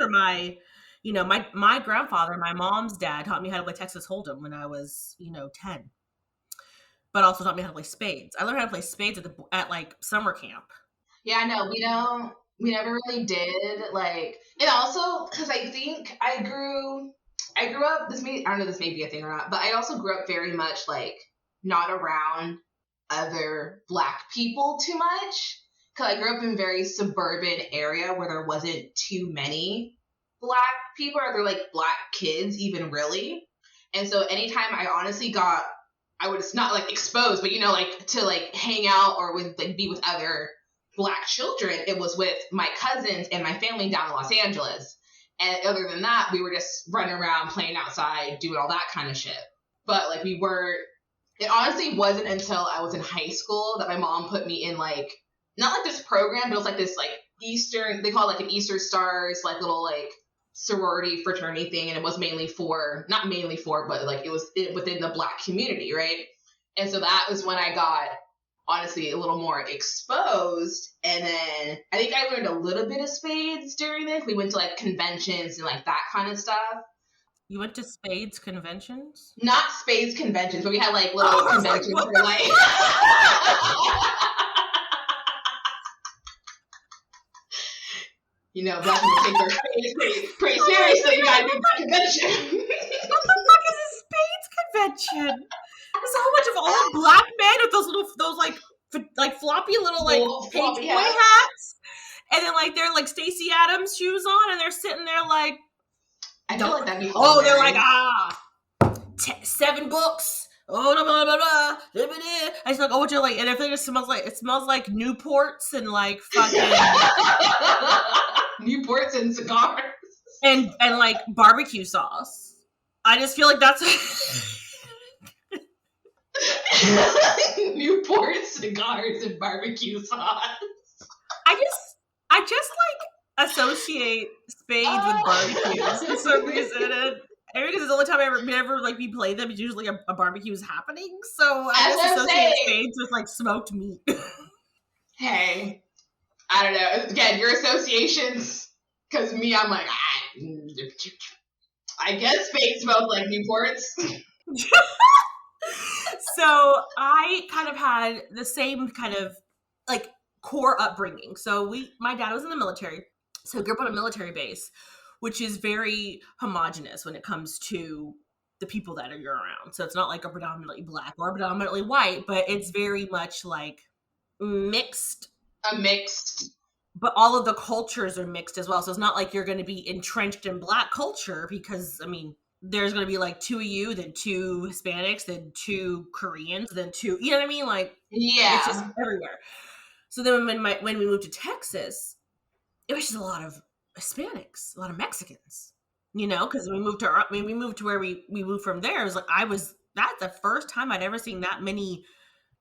Speaker 1: are my, my grandfather, my mom's dad taught me how to play Texas Hold'em when I was, 10. But also taught me how to play spades. I learned how to play spades at like summer camp.
Speaker 2: Yeah, no, we never really did, like, and also because I think I grew up, I don't know if this may be a thing or not, but I also grew up very much like not around other Black people too much, because I grew up in a very suburban area where there wasn't too many Black people, or they're like Black kids even, really. And so anytime I honestly I was not like exposed, but like to like hang out or with like be with other Black children, it was with my cousins and my family down in Los Angeles. And other than that, we were just running around, playing outside, doing all that kind of shit. But like it honestly wasn't until I was in high school that my mom put me in like, not like this program, but it was like this like Eastern, they call it like an Easter Stars, like little like sorority fraternity thing. And it was not mainly for, but like it was within the Black community, right? And so that was when I got honestly a little more exposed. And then I think I learned a little bit of spades during this. We went to like conventions and like that kind of stuff.
Speaker 1: You went to spades conventions?
Speaker 2: Not spades conventions, but we had like little
Speaker 1: I was like,
Speaker 2: conventions
Speaker 1: what
Speaker 2: for
Speaker 1: the
Speaker 2: like. You know, black people take their spades pretty seriously. You gotta do that convention.
Speaker 1: What the fuck is a spades convention? There's a whole bunch of old black men with those like floppy little like
Speaker 2: Little
Speaker 1: page
Speaker 2: floppy
Speaker 1: boy
Speaker 2: hats.
Speaker 1: hats, and then like they're like Stacey Adams shoes on, and they're sitting there like,
Speaker 2: I feel like that'd be
Speaker 1: oh,
Speaker 2: hilarious.
Speaker 1: they're like 7 books. Oh, blah, blah, blah, blah, blah, blah. I just like, oh, what you like, and I think it smells like Newports and like fucking
Speaker 2: Newports and cigars
Speaker 1: and like barbecue sauce. I just feel like that's
Speaker 2: Newport cigars and barbecue sauce.
Speaker 1: I just like associate spades with barbecues for some reason. And maybe because it's the only time I ever like we play them, it's usually a barbecue is happening. So I just associate spades with like smoked meat.
Speaker 2: Hey, I don't know. Again, your associations, because me, I'm like, I guess spades smells like Newports.
Speaker 1: So I kind of had the same kind of like core upbringing. So my dad was in the military, so I grew up on a military base, which is very homogenous when it comes to the people that you're around. So it's not like a predominantly black or predominantly white, but it's very much like mixed.
Speaker 2: A mixed.
Speaker 1: But all of the cultures are mixed as well. So it's not like you're going to be entrenched in black culture because, I mean, there's going to be like 2 of you, then 2 Hispanics, then 2 Koreans, then 2, you know what I mean? Like,
Speaker 2: yeah,
Speaker 1: it's just everywhere. So then when we moved to Texas, it was just a lot of Hispanics, a lot of Mexicans, you know, because we moved to where we moved from there. It was like, that's the first time I'd ever seen that many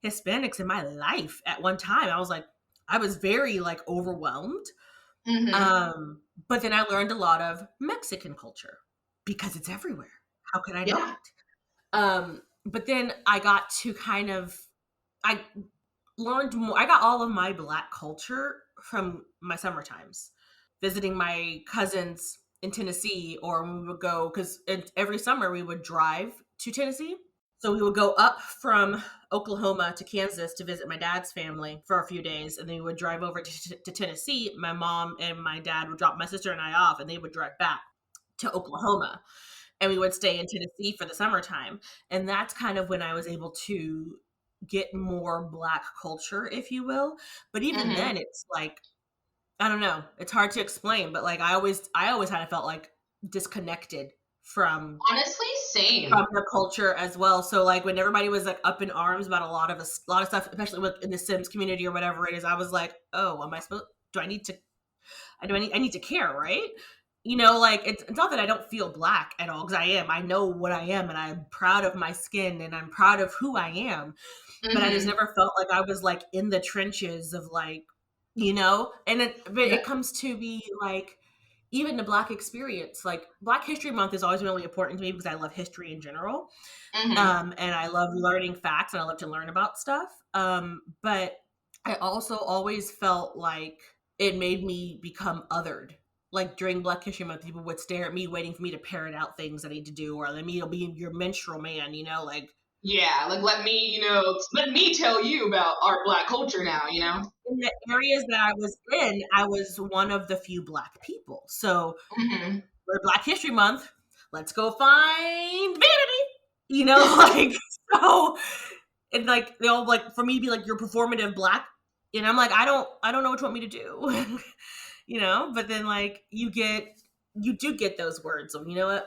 Speaker 1: Hispanics in my life at one time. I was very like overwhelmed.
Speaker 2: Mm-hmm.
Speaker 1: But then I learned a lot of Mexican culture because it's everywhere. How could I not? But then I got to I learned more. I got all of my black culture from my summer times, visiting my cousins in Tennessee, or we would go, because every summer we would drive to Tennessee. So we would go up from Oklahoma to Kansas to visit my dad's family for a few days, and then we would drive over to Tennessee. My mom and my dad would drop my sister and I off, and they would drive back to Oklahoma, and we would stay in Tennessee for the summertime. And that's kind of when I was able to get more black culture, if you will. But even then, it's like, I don't know, it's hard to explain, but like I always kind of felt like disconnected from,
Speaker 2: honestly, same,
Speaker 1: from the culture as well. So like when everybody was like up in arms about a lot of stuff, especially in the Sims community or whatever it is, I was like, oh, I need to care, right? You know, like it's not that I don't feel black at all, because I know what I am, and I'm proud of my skin, and I'm proud of who I am. But I just never felt like I was like in the trenches of like, you know, and it comes to be like, even the black experience, like Black History Month has always been really important to me because I love history in general. And I love learning facts, and I love to learn about stuff. But I also always felt like it made me become othered. Like during Black History Month, people would stare at me waiting for me to parrot out things I need to do, or let me be your menstrual man, you know, like,
Speaker 2: yeah, like let me tell you about our black culture now, you know?
Speaker 1: In the areas that I was in, I was one of the few black people. So we're Black History Month, let's go find Vanity, you know, like, so, and like, they all like, for me to be like, you're performative black, and I'm like, I don't know what you want me to do, you know, but then like, you do get those words of, you know what,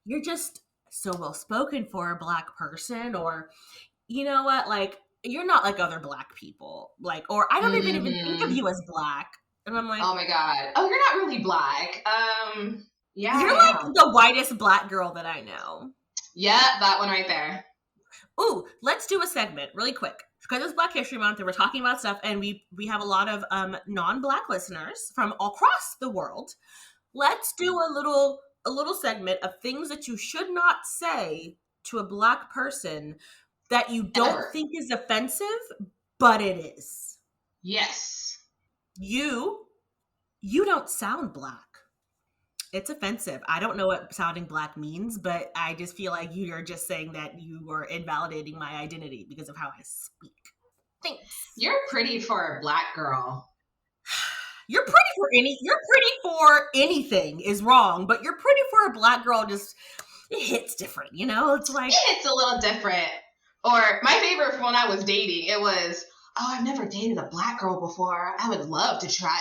Speaker 1: you're just so well spoken for a black person, or you know what, like, you're not like other black people, like, or I don't even think of you as black, and I'm like,
Speaker 2: oh my god, oh, you're not really black. Yeah,
Speaker 1: you're like the whitest black girl that I know.
Speaker 2: Yeah, that one right there.
Speaker 1: Ooh, let's do a segment really quick, because it's Black History Month and we're talking about stuff, and we have a lot of non-black listeners from across the world. Let's do a little segment of things that you should not say to a black person that you don't think is offensive, but it is.
Speaker 2: Yes.
Speaker 1: You don't sound black. It's offensive. I don't know what sounding black means, but I just feel like you're just saying that you are invalidating my identity because of how I speak. Thanks.
Speaker 2: You're pretty for a black girl.
Speaker 1: You're pretty for anything is wrong, but you're pretty for a black girl just it hits different, you know? It's like
Speaker 2: it hits a little different. Or my favorite when I was dating, it was, oh, I've never dated a black girl before. I would love to try.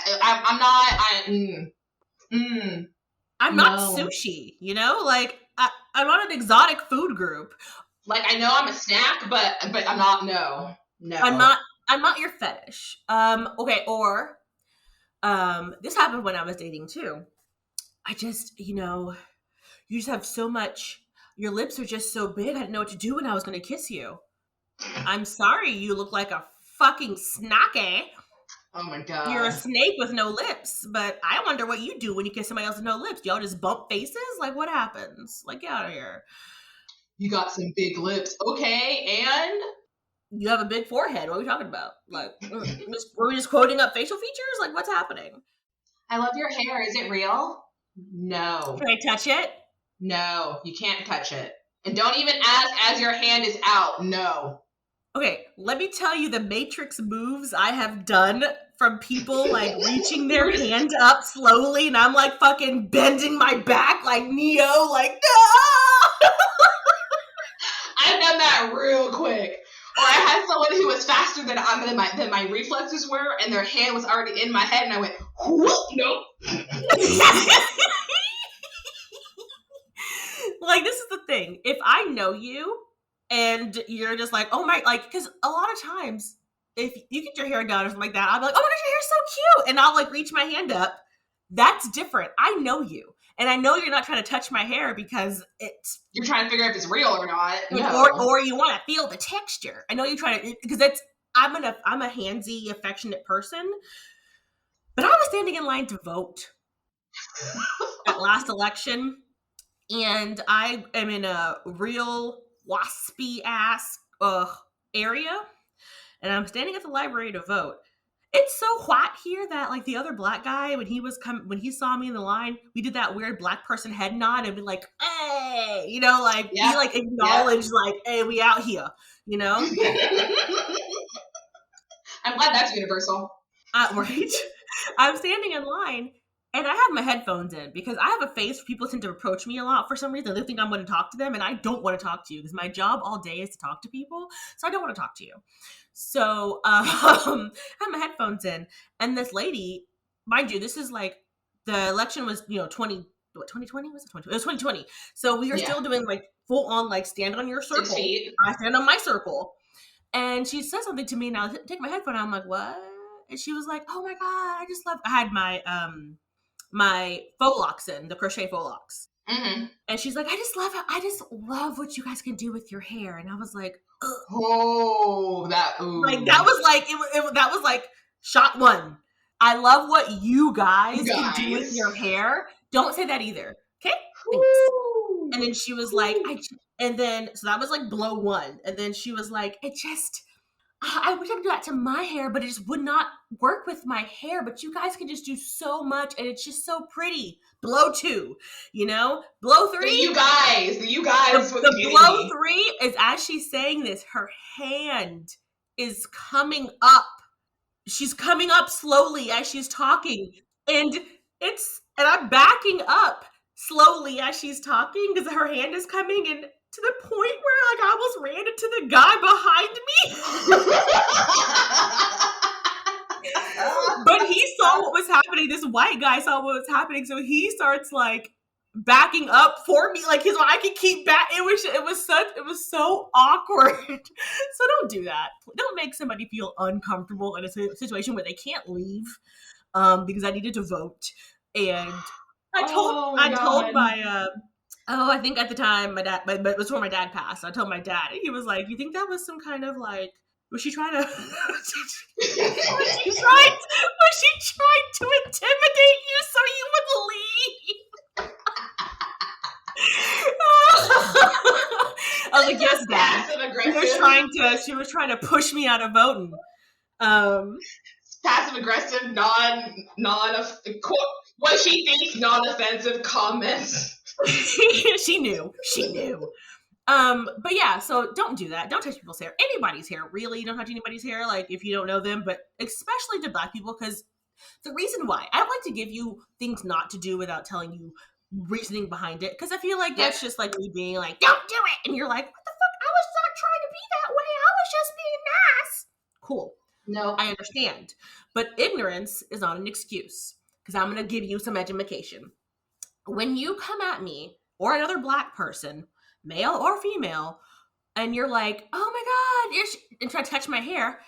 Speaker 1: I'm not sushi, you know? Like I'm not an exotic food group.
Speaker 2: Like I know I'm a snack, but I'm not. No.
Speaker 1: I'm not your fetish. Okay, or this happened when I was dating too. I just, you just have so much. Your lips are just so big. I didn't know what to do when I was going to kiss you. I'm sorry, you look like a fucking snacky.
Speaker 2: Oh my god.
Speaker 1: You're a snake with no lips, but I wonder what you do when you kiss somebody else with no lips. Y'all just bump faces? Like, what happens? Like, get out of here.
Speaker 2: You got some big lips. Okay, and?
Speaker 1: You have a big forehead. What are we talking about? Like, were we just quoting up facial features? Like, what's happening?
Speaker 2: I love your hair. Is it real? No.
Speaker 1: Can I touch it?
Speaker 2: No, you can't touch it. And don't even ask as your hand is out. No.
Speaker 1: Okay, let me tell you the Matrix moves I have done from people like reaching their hand up slowly, and I'm like fucking bending my back like Neo, like no.
Speaker 2: I've done that real quick. Or I had someone who was faster than my reflexes were, and their hand was already in my head, and I went, whoop, nope.
Speaker 1: Like, this is the thing. If I know you, and you're just like, oh my, like, because a lot of times, if you get your hair done or something like that, I'll be like, oh my gosh, your hair's so cute. And I'll like reach my hand up. That's different. I know you. And I know you're not trying to touch my hair because
Speaker 2: you're trying to figure out if it's real or not.
Speaker 1: No. Or you want to feel the texture. I know you're trying to, because I'm a handsy, affectionate person. But I was standing in line to vote at last election. And I am in a real waspy ass area, and I'm standing at the library to vote. It's so hot here that like the other black guy, when he saw me in the line, we did that weird black person head nod and be like, hey, he like acknowledged like, hey, we out here, you know.
Speaker 2: I'm glad that's universal.
Speaker 1: Right. I'm standing in line. And I have my headphones in because I have a face where people tend to approach me a lot for some reason. They think I'm going to talk to them, and I don't want to talk to you because my job all day is to talk to people. So I don't want to talk to you. So I have my headphones in, and this lady, mind you, this is like the election was 2020 was it 20? It was 2020. So we were still doing like full on like stand on your circle. I stand on my circle, and she said something to me, and I take my headphone. And I'm like, what? And she was like, oh my god, I had my faux locks in, the crochet faux locks.
Speaker 2: Mm-hmm.
Speaker 1: And she's like, I just love what you guys can do with your hair. And I was like, ugh.
Speaker 2: Oh, that
Speaker 1: was like shot one. I love what you guys can do with your hair. Don't say that either. Okay? Thanks. And then she was like, so that was like blow one. And then she was like, I wish I could do that to my hair, but it just would not work with my hair. But you guys can just do so much, and it's just so pretty. Blow two, blow three.
Speaker 2: You guys.
Speaker 1: The blow three is as she's saying this, her hand is coming up. She's coming up slowly as she's talking, and I'm backing up slowly as she's talking because her hand is coming in. To the point where, like, I almost ran into the guy behind me. But he saw what was happening. This white guy saw what was happening. So he starts, like, backing up for me. Like, I could keep back. It was so awkward. So don't do that. Don't make somebody feel uncomfortable in a situation where they can't leave because I needed to vote. And I told my... I think at the time my dad, but it was before my dad passed. I told my dad, and he was like, "You think that was some kind of like, was she trying to intimidate you so you would leave?" I was like, "Yes, Dad." She was trying to push me out of voting.
Speaker 2: Passive aggressive, non What she thinks non-offensive comments.
Speaker 1: She knew. But yeah, so don't do that. Don't touch people's hair. Anybody's hair, really. Don't touch anybody's hair, like, if you don't know them, but especially to Black people, because the reason why I don't like to give you things not to do without telling you reasoning behind it, because I feel like that's just like me being like, don't do it, and you're like, what the fuck? I was not trying to be that way. I was just being nice. Cool.
Speaker 2: No,
Speaker 1: I understand, but ignorance is not an excuse, because I'm gonna give you some education. When you come at me or another Black person, male or female, and you're like, oh my God, and try to touch my hair,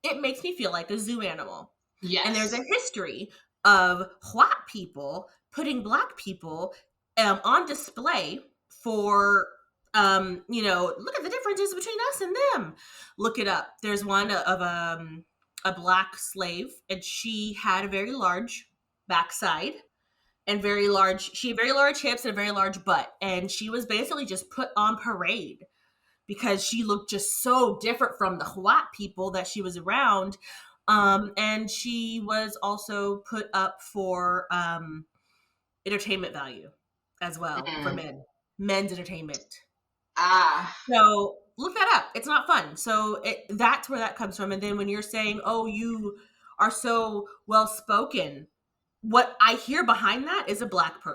Speaker 1: it makes me feel like a zoo animal.
Speaker 2: yes.
Speaker 1: And there's a history of white people putting Black people on display for, look at the differences between us and them. Look it up. There's one of a Black slave, and she had a very large backside and she had very large hips and a very large butt. And she was basically just put on parade because she looked just so different from the white people that she was around. And she was also put up for entertainment value as well for men's entertainment. So look that up. It's not fun. So that's where that comes from. And then when you're saying, oh, you are so well spoken, what I hear behind that is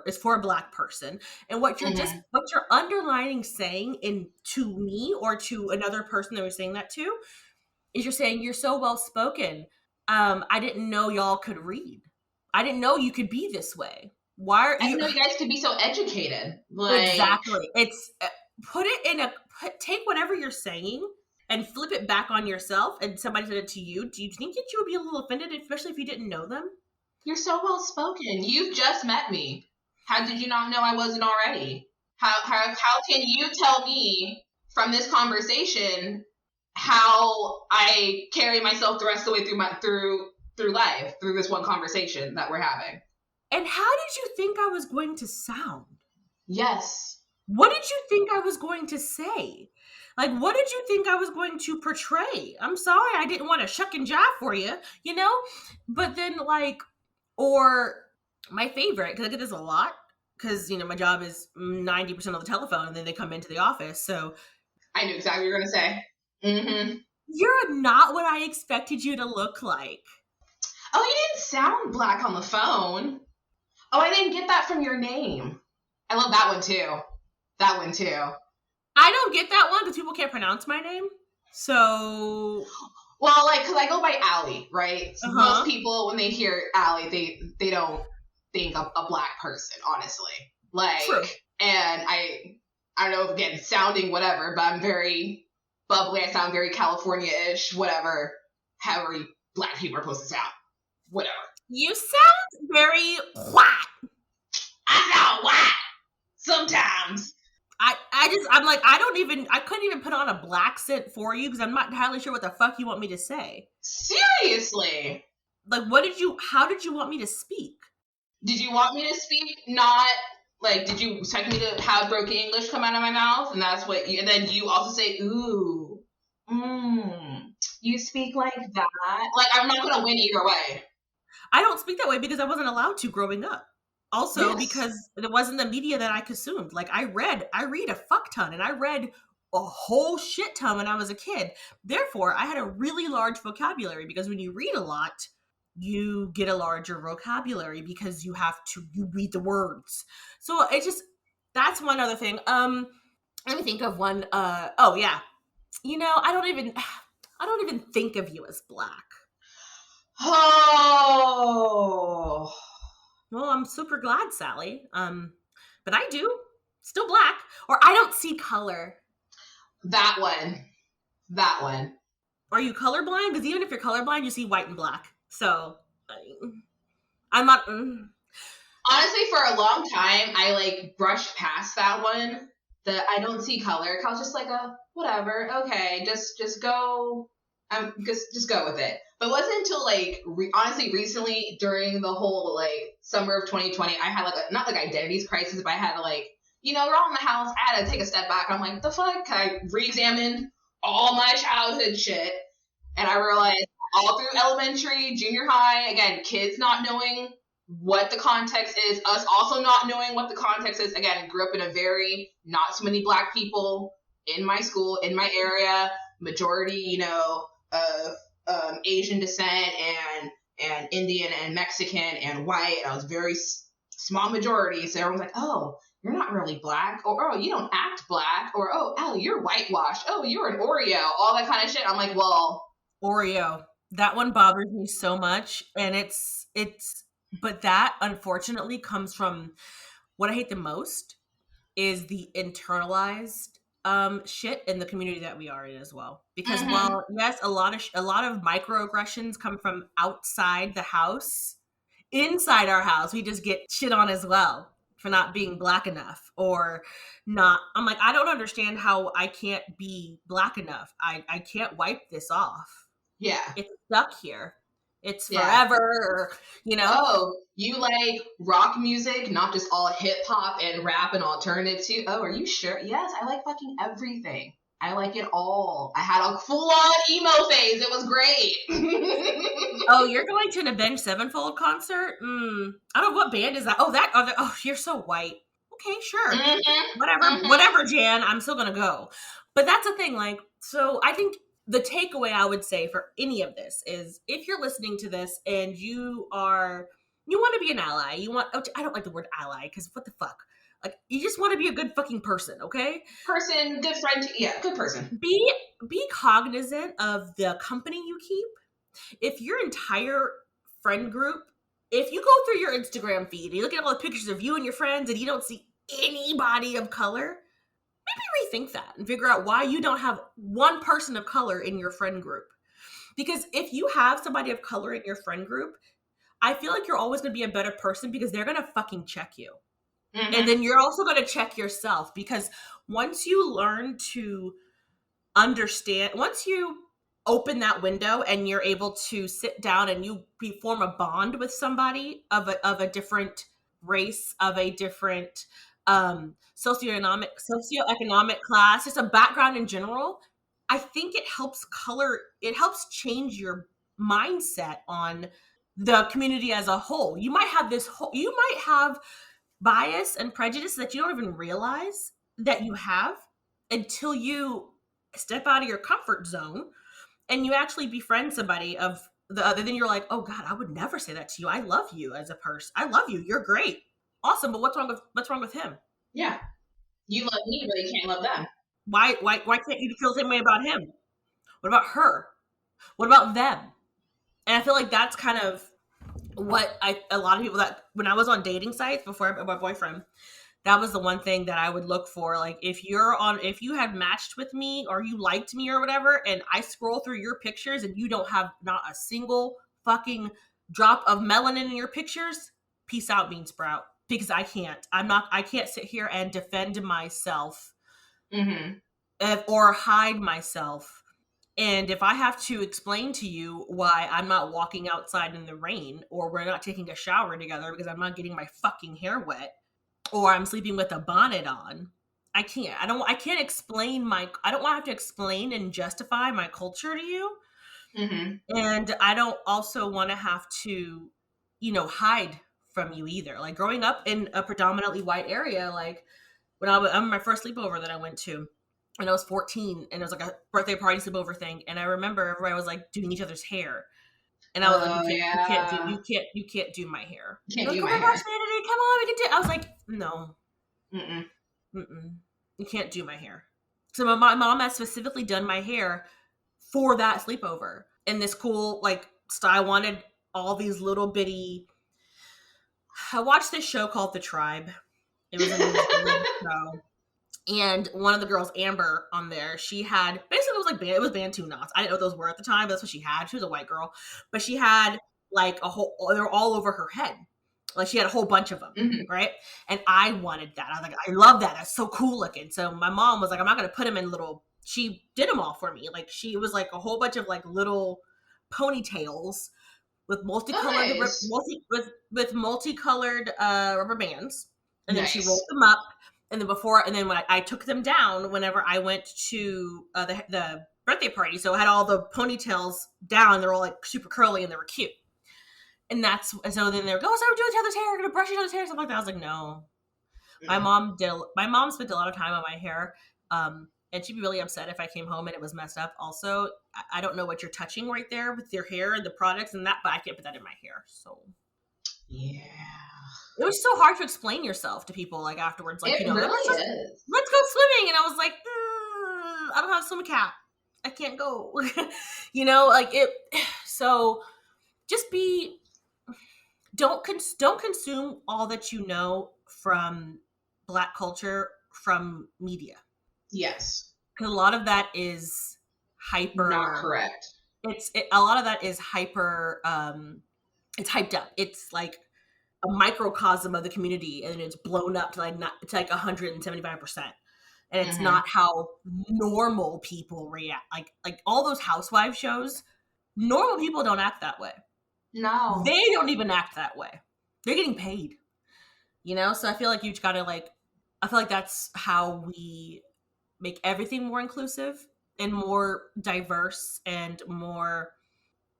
Speaker 1: is for a Black person. And what you're what you're underlining saying to me or to another person that we're saying that to is you're saying you're so well spoken. I didn't know y'all could read. I didn't know you could be this way. Why are
Speaker 2: I didn't know you guys could be so educated.
Speaker 1: Exactly. It's put it in take whatever you're saying and flip it back on yourself, and somebody said it to you. Do you think that you would be a little offended, especially if you didn't know them?
Speaker 2: You're so well spoken. You've just met me. How did you not know I wasn't already? How can you tell me from this conversation how I carry myself the rest of the way through life, through this one conversation that we're having?
Speaker 1: And how did you think I was going to sound?
Speaker 2: Yes.
Speaker 1: What did you think I was going to say? Like, what did you think I was going to portray? I'm sorry, I didn't want to shuck and jive for you, But then, or my favorite, because I get this a lot, because, my job is 90% on the telephone, and then they come into the office, so.
Speaker 2: I knew exactly what you were going to say. Mm-hmm.
Speaker 1: You're not what I expected you to look like.
Speaker 2: Oh, you didn't sound Black on the phone. Oh, I didn't get that from your name. I love that one, too.
Speaker 1: I don't get that one because people can't pronounce my name, so.
Speaker 2: Well, because I go by Allie, right? So most people, when they hear Allie, they don't think of a Black person, honestly.
Speaker 1: True.
Speaker 2: And I don't know, again, sounding whatever, but I'm very bubbly. I sound very California-ish, whatever. However Black people are supposed to sound. Whatever.
Speaker 1: You sound very white.
Speaker 2: I sound white. Sometimes.
Speaker 1: I couldn't even put on a Black scent for you because I'm not entirely sure what the fuck you want me to say.
Speaker 2: Seriously?
Speaker 1: How did you want me to speak?
Speaker 2: Did you want me to speak not, did you expect me to have broken English come out of my mouth? And that's and then you also say, ooh, you speak like that? I'm not going to win either way.
Speaker 1: I don't speak that way because I wasn't allowed to growing up. Also, because it wasn't the media that I consumed. I read a fuck ton, and I read a whole shit ton when I was a kid. Therefore, I had a really large vocabulary because when you read a lot, you get a larger vocabulary because you read the words. So that's one other thing. Let me think of one. Oh yeah, I don't even think of you as Black.
Speaker 2: Oh.
Speaker 1: Well, I'm super glad, Sally. But I do. Still Black. Or I don't see color.
Speaker 2: That one.
Speaker 1: Are you colorblind? Because even if you're colorblind, you see white and black. So, I'm not.
Speaker 2: Honestly, for a long time, I brushed past that one. The I don't see color. I was just whatever. Okay, just go. Just go with it. But it wasn't until honestly recently during the whole summer of 2020, I had not identities crisis, but I had to we're all in the house. I had to take a step back. I'm like, the fuck? I re-examined all my childhood shit, and I realized all through elementary, junior high, again, kids not knowing what the context is, us also not knowing what the context is. Again, I grew up in a very, not so many black people in my school, in my area, majority, you know, of Asian descent and Indian and Mexican and white. I was very small majority, so everyone's like, oh, you're not really black, or oh, you don't act black, or oh, you're whitewashed, oh, you're an Oreo, all that kind of shit. I'm like, well,
Speaker 1: Oreo. That one bothers me so much, and but that unfortunately comes from what I hate the most is the internalized shit in the community that we are in as well. Because while yes, a lot of microaggressions come from outside the house, inside our house we just get shit on as well for not being black enough or not. I'm like, I don't understand how I can't be black enough. I can't wipe this off.
Speaker 2: Yeah.
Speaker 1: It's stuck here. It's forever, you know?
Speaker 2: Oh, you like rock music, not just all hip hop and rap and alternative too? Oh, are you sure? Yes, I like fucking everything. I like it all. I had a full-on emo phase. It was great.
Speaker 1: Oh, you're going to an Avenged Sevenfold concert? I don't know, what band is that? Oh, you're so white. Okay, sure. Whatever, Jan. I'm still gonna go. But that's the thing, like, so I think the takeaway I would say for any of this is if you're listening to this and you want to be an ally, I don't like the word ally because what the fuck? Like, you just want to be a good fucking person, okay?
Speaker 2: Good friend. Yeah, good person.
Speaker 1: Be cognizant of the company you keep. If your entire friend group, if you go through your Instagram feed and you look at all the pictures of you and your friends and you don't see anybody of color, maybe rethink that and figure out why you don't have one person of color in your friend group. Because if you have somebody of color in your friend group, I feel like you're always going to be a better person because they're going to fucking check you. And then you're also going to check yourself because once you learn to understand, once you open that window and you're able to sit down and you form a bond with somebody of a different race, of a different socioeconomic class, just a background in general, I think it helps change your mindset on the community as a whole. You might have bias and prejudice that you don't even realize that you have until you step out of your comfort zone and you actually befriend somebody of the other. Then you're like, oh God, I would never say that to you. I love you as a person. I love you. You're great. Awesome. But what's wrong with him?
Speaker 2: Yeah. You love me, but you can't love them.
Speaker 1: Why can't you feel the same way about him? What about her? What about them? And I feel like that's kind of what a lot of people that when I was on dating sites before I met my boyfriend, that was the one thing that I would look for. Like if you had matched with me or you liked me or whatever, and I scroll through your pictures and you don't have not a single fucking drop of melanin in your pictures, peace out, bean sprout. Because I can't sit here and defend myself or hide myself. And if I have to explain to you why I'm not walking outside in the rain or we're not taking a shower together because I'm not getting my fucking hair wet or I'm sleeping with a bonnet on, I can't. I don't want to have to explain and justify my culture to you. And I don't also want to have to, hide from you either. Like growing up in a predominantly white area, like when I'm my first sleepover that I went to, and I was 14, and it was like a birthday party sleepover thing. And I remember everybody was like doing each other's hair, and I was like, you can't do my hair.
Speaker 2: You can't do
Speaker 1: my hair. Come on, we can do. I was like, no, you can't do my hair. So my mom has specifically done my hair for that sleepover in this cool like style. I wanted all these little bitty. I watched this show called The Tribe. It was a show. And one of the girls, Amber, on there, she had basically it was Bantu knots. I didn't know what those were at the time, but that's what she had. She was a white girl, but she had like they were all over her head. Like she had a whole bunch of them, right? And I wanted that. I was like, I love that. That's so cool looking. So my mom was like, I'm not going to put them in little. She did them all for me. Like she was like a whole bunch of like little ponytails with multicolored with multicolored rubber bands, and then she rolled them up. And then when I took them down, whenever I went to the birthday party, so I had all the ponytails down. They're all like super curly and they were cute. And so then they're like, oh, so we're doing each other's hair, we're gonna brush each other's hair, something like that. I was like, no. My mom spent a lot of time on my hair. And she'd be really upset if I came home and it was messed up. Also, I don't know what you're touching right there with your hair and the products and that, but I can't put that in my hair. So
Speaker 2: yeah,
Speaker 1: it was so hard to explain yourself to people like afterwards. Like,
Speaker 2: it really is.
Speaker 1: Let's go swimming. And I was like, I don't have a swim cap. I can't go. Like it. So just don't consume all that you know from Black culture from media.
Speaker 2: Yes.
Speaker 1: Because a lot of that is hyper.
Speaker 2: Not correct.
Speaker 1: A lot of that is hyper. It's hyped up. It's like a microcosm of the community, and it's blown up to like 175%. And it's not how normal people react. Like all those housewife shows, normal people don't act that way.
Speaker 2: No.
Speaker 1: They don't even act that way. They're getting paid. So I feel like you've got to I feel like that's how we make everything more inclusive and more diverse and more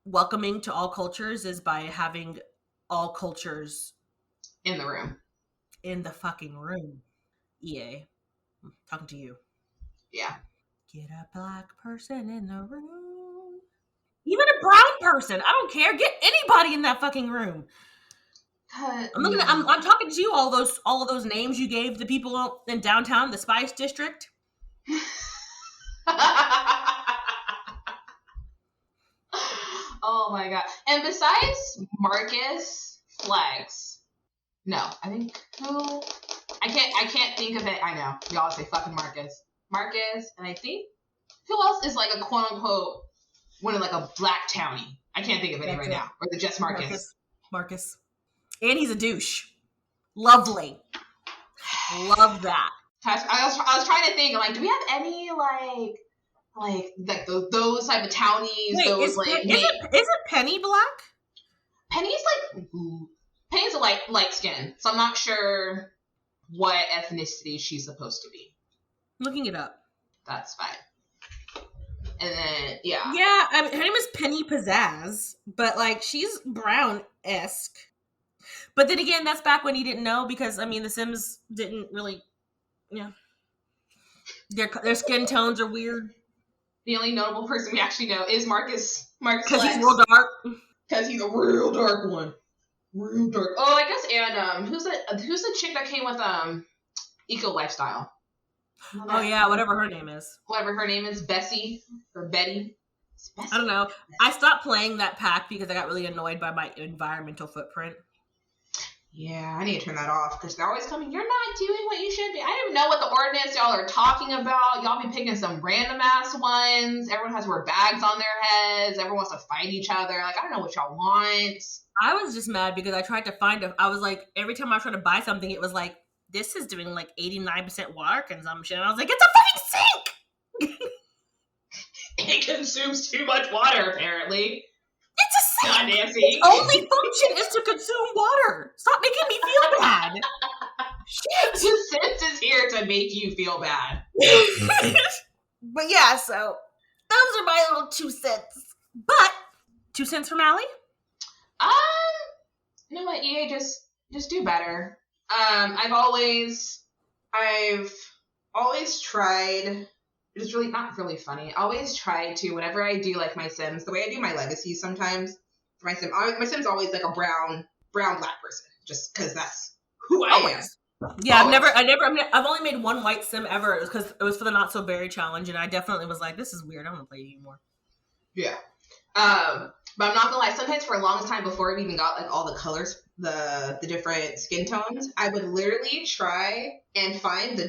Speaker 1: welcoming to all cultures is by having all cultures
Speaker 2: in the room.
Speaker 1: In the fucking room. EA. I'm talking to you.
Speaker 2: Yeah.
Speaker 1: Get a Black person in the room. Even a brown person. I don't care. Get anybody in that fucking room. I'm talking to you. All of those names you gave the people in downtown, the Spice District.
Speaker 2: Oh my god! And besides Marcus Flex, no, I think who I can't think of it. I know y'all say fucking Marcus, and I think who else is like a quote unquote one of like a black townie. I can't think of any right now. Or the just
Speaker 1: Marcus. And he's a douche. Lovely. Love that.
Speaker 2: I was trying to think, like, do we have any, like those type of townies?
Speaker 1: Wait,
Speaker 2: those,
Speaker 1: isn't Penny black?
Speaker 2: Penny's a light skin, so I'm not sure what ethnicity she's supposed to be.
Speaker 1: Looking it up.
Speaker 2: That's fine. And then, yeah.
Speaker 1: Yeah, I mean, her name is Penny Pizzazz, but, like, she's brown-esque. But then again, that's back when you didn't know because, I mean, The Sims didn't really, their skin tones are weird.
Speaker 2: The only notable person we actually know is Marcus.
Speaker 1: Because he's real dark.
Speaker 2: Because he's a real dark one. Real dark. Oh, I guess, and, who's the chick that came with, Eco Lifestyle?
Speaker 1: Oh, yeah, whatever her name is.
Speaker 2: Whatever her name is, Bessie, or Betty.
Speaker 1: I don't know. I stopped playing that pack because I got really annoyed by my environmental footprint.
Speaker 2: Yeah, I need to turn that off because they're always coming, you're not doing what you should be. I don't even know what the ordinance y'all are talking about. Y'all be picking some random ass ones. Everyone has to wear bags on their heads. Everyone wants to fight each other. Like, I don't know what y'all want.
Speaker 1: I was just mad because I tried to I was like, every time I tried to buy something, it was like, this is doing like 89% water consumption. And I was like, it's a fucking sink!
Speaker 2: It consumes too much water, apparently.
Speaker 1: It's a sink.
Speaker 2: God, Nancy.
Speaker 1: Its only function is to consume water. Stop making me feel bad. Shit.
Speaker 2: The Sims is here to make you feel bad.
Speaker 1: But yeah, so those are my little 2 cents. But 2 cents from Allie?
Speaker 2: You know what, EA, just do better. I've always tried. It's really not really funny. I always try to, whenever I do like my Sims, the way I do my legacies sometimes for my Sim's always like a brown black person, just because that's who I am.
Speaker 1: Yeah, always. I've only made one white Sim ever. It was because it was for the Not So Berry challenge, and I definitely was like, this is weird. I don't want to play anymore.
Speaker 2: Yeah. But I'm not gonna lie, sometimes for a long time before we even got like all the colors, the different skin tones, I would literally try and find I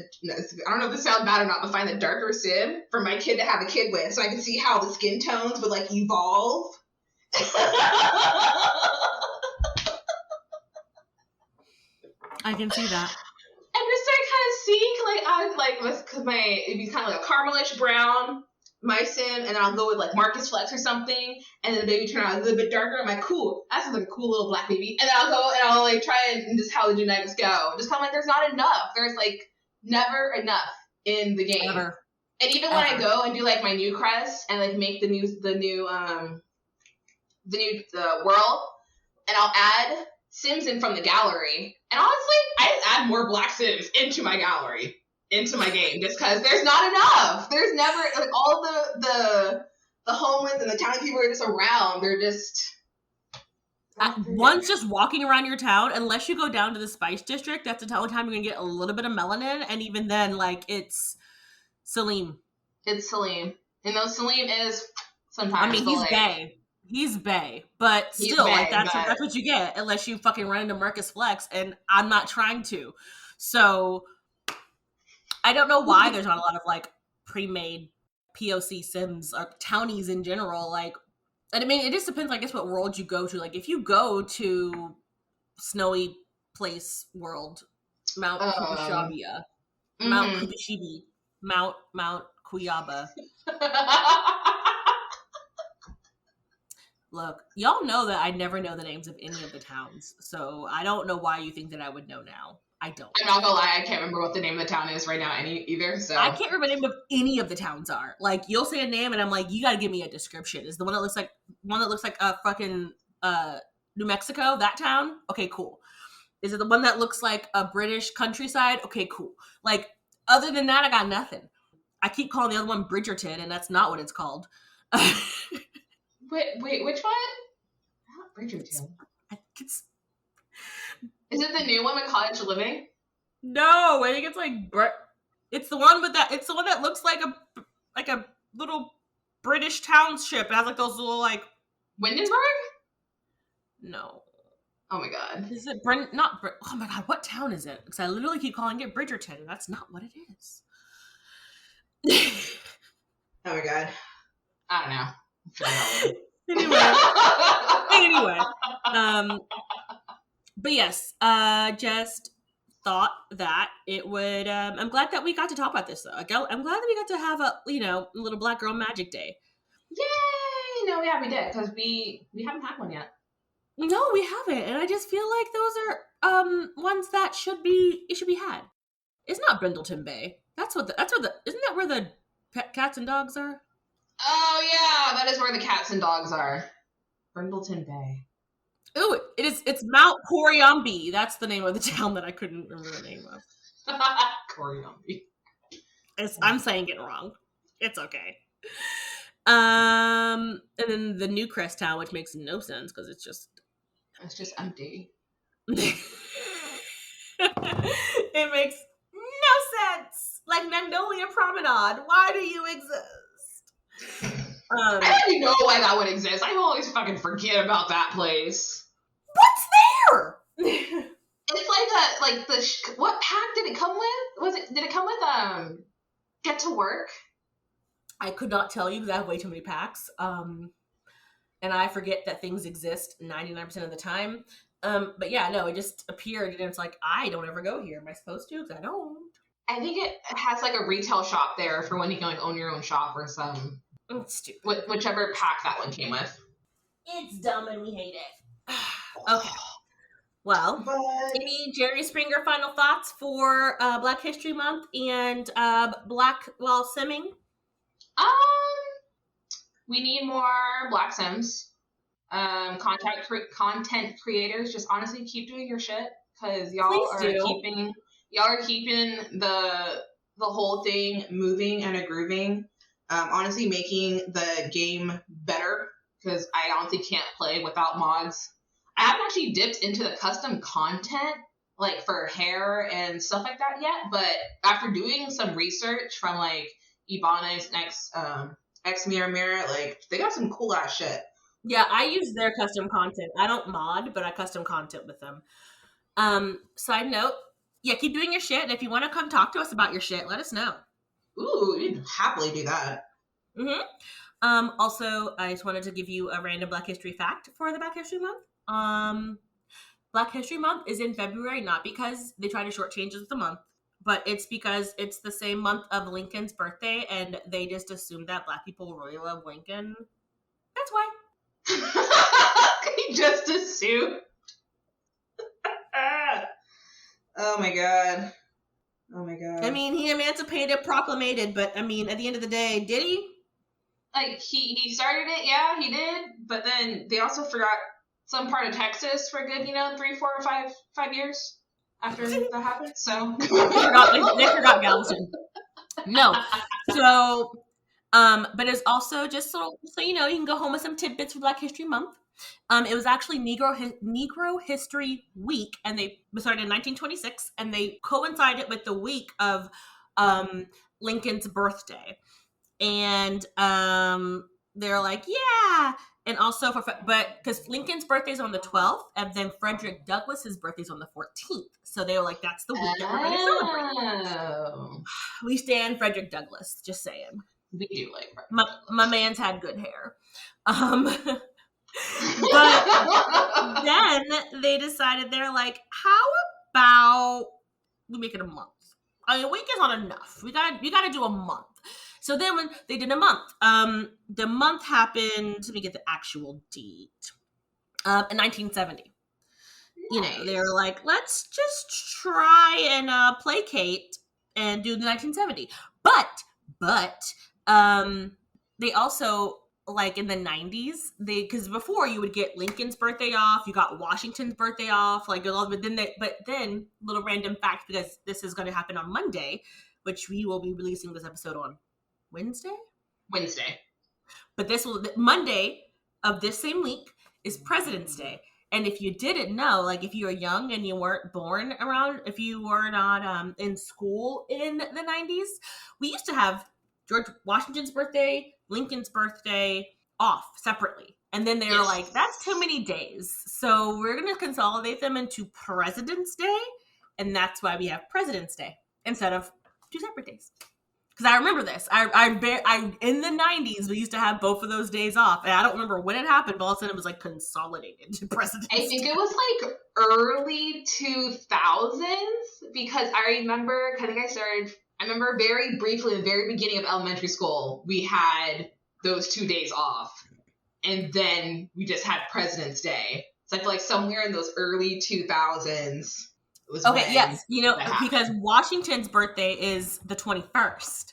Speaker 2: don't know if this sounds bad or not, but find the darker Sim for my kid to have a kid with so I could see how the skin tones would like evolve.
Speaker 1: I can see that.
Speaker 2: And just start kind of seeing it'd be kind of like a caramelish brown, my Sim, and then I'll go with like Marcus Flex or something, and then the baby turn out a little bit darker. I'm like, cool, that's like a cool little black baby. And then I'll go and I'll like try and just how the genetics go. Just kind of like there's not enough. There's like never enough in the game.
Speaker 1: Ever.
Speaker 2: And even when I go and do like my new crest and like make the new world, and I'll add Sims in from the gallery. And honestly, I just add more Black Sims into my gallery, into my game, just because there's not enough. There's never, like, all the homeless and the towny people are just around. They're just...
Speaker 1: Once just walking around your town, unless you go down to the Spice District, that's the only time you're gonna get a little bit of melanin, and even then, like, it's Salim.
Speaker 2: It's Salim. And though Salim is sometimes...
Speaker 1: I mean, he's bae. He's bae. But still, like, that's what you get, unless you fucking run into Marcus Flex, and I'm not trying to. So, I don't know why there's not a lot of, like, pre-made POC Sims, or townies in general, like, and I mean, it just depends, I guess, what world you go to. Like, if you go to Snowy Place World, Mount Kubishabia, Mount Kubishibi, Mount Kuyaba. Look, y'all know that I never know the names of any of the towns, so I don't know why you think that I would know now. I don't.
Speaker 2: I'm not gonna lie, I can't remember what the name of the town is right now either, so.
Speaker 1: I can't remember the name of any of the towns are. Like, you'll say a name and I'm like, you gotta give me a description. Is the one that looks like a fucking New Mexico, that town? Okay, cool. Is it the one that looks like a British countryside? Okay, cool. Like, other than that, I got nothing. I keep calling the other one Bridgerton, and that's not what it's called.
Speaker 2: Wait, which one? Not Bridgerton.
Speaker 1: I think it's...
Speaker 2: Is it the new one with Cottage Living?
Speaker 1: No, I think it's like it's the one with that. It's the one that looks like a little British township. It has like those little like
Speaker 2: Windenburg.
Speaker 1: No.
Speaker 2: Oh my god.
Speaker 1: Is it oh my god, what town is it? Because I literally keep calling it Bridgerton, and that's not what it is.
Speaker 2: Oh my god. I don't
Speaker 1: know. Anyway. But yes, just thought that it would, I'm glad that we got to talk about this, though. I'm glad that we got to have a little Black Girl Magic Day.
Speaker 2: Yay! No, yeah, we did, because we haven't had one yet.
Speaker 1: No, we haven't, and I just feel like those are ones that should be had. It's not Brindleton Bay. Isn't that where the cats and dogs are?
Speaker 2: Oh yeah, that is where the cats and dogs are. Brindleton Bay.
Speaker 1: Ooh, it's Mount Coriambi. That's the name of the town that I couldn't remember the name of.
Speaker 2: Coriambi.
Speaker 1: I'm saying it wrong. It's okay. And then the Newcrest town, which makes no sense because it's just
Speaker 2: empty.
Speaker 1: It makes no sense. Like Magnolia Promenade. Why do you exist?
Speaker 2: I don't even know why that would exist. I always fucking forget about that place.
Speaker 1: What's there?
Speaker 2: It's like what pack did it come with? Did it come with Get to Work?
Speaker 1: I could not tell you because I have way too many packs. And I forget that things exist 99% of the time. But yeah, no, it just appeared and it's like, I don't ever go here. Am I supposed to? Because I don't.
Speaker 2: I think it has like a retail shop there for when you can like own your own shop or some.
Speaker 1: It's stupid.
Speaker 2: Whichever pack that one came with.
Speaker 1: It's dumb and we hate it. Okay. Well, any Jerry Springer final thoughts for Black History Month and Black while simming?
Speaker 2: We need more Black Sims. Content creators, just honestly keep doing your shit because y'all are keeping the whole thing moving and a grooving. Honestly, making the game better because I honestly can't play without mods. I haven't actually dipped into the custom content like for hair and stuff like that yet, but after doing some research from like Ebana's X Mirror, like they got some cool ass shit.
Speaker 1: Yeah, I use their custom content. I don't mod, but I custom content with them. Side note, yeah, keep doing your shit, and if you want to come talk to us about your shit, let us know.
Speaker 2: Ooh, you'd happily do that.
Speaker 1: Mm-hmm. Also, I just wanted to give you a random Black History fact for the Black History Month. Black History Month is in February, not because they try to shortchange us the month, but it's because it's the same month of Lincoln's birthday, and they just assume that Black people really love Lincoln. That's why.
Speaker 2: They just assume. Oh my god. I
Speaker 1: mean, he emancipated, proclamated, but I mean, at the end of the day, did he?
Speaker 2: Like, he started it, yeah, he did, but then they also forgot some part of Texas for a good, 3, 4, or 5 years after that happened. So
Speaker 1: They forgot Galveston. No. So, but it's also just so you can go home with some tidbits for Black History Month. It was actually Negro History Week, and they started in 1926, and they coincided with the week of Lincoln's birthday. And they're like, yeah. And also but because Lincoln's birthday is on the 12th, and then Frederick Douglass's birthday is on the 14th. So they were like, that's the week that we're going to celebrate. We stand Frederick Douglass, just saying.
Speaker 2: We do like
Speaker 1: my man's had good hair. But then they decided, they're like, how about we make it a month? I mean, a week is not enough. You gotta do a month. So then when they did a month, the month happened, let me get the actual date, in 1970. Nice. They were like, let's just try and placate and do the 1970. But they also, like, in the 90s, because before you would get Lincoln's birthday off, you got Washington's birthday off, like, but then little random fact, because this is going to happen on Monday, which we will be releasing this episode on Wednesday. But Monday of this same week is President's Day. And if you didn't know, like, if you were young and you weren't born around, if you were not in school in the 90s, we used to have George Washington's birthday, Lincoln's birthday off separately. And then they were like, that's too many days. So we're going to consolidate them into President's Day. And that's why we have President's Day instead of 2 separate days. Because I remember this. I in the 90s, we used to have both of those days off. And I don't remember when it happened, but all of a sudden it was like consolidated to President's Day.
Speaker 2: I think it was like early 2000s, because I remember, I remember very briefly, in the very beginning of elementary school, we had those 2 days off. And then we just had President's Day. So I feel like somewhere in those early 2000s, was okay,
Speaker 1: yes, because Washington's birthday is the 21st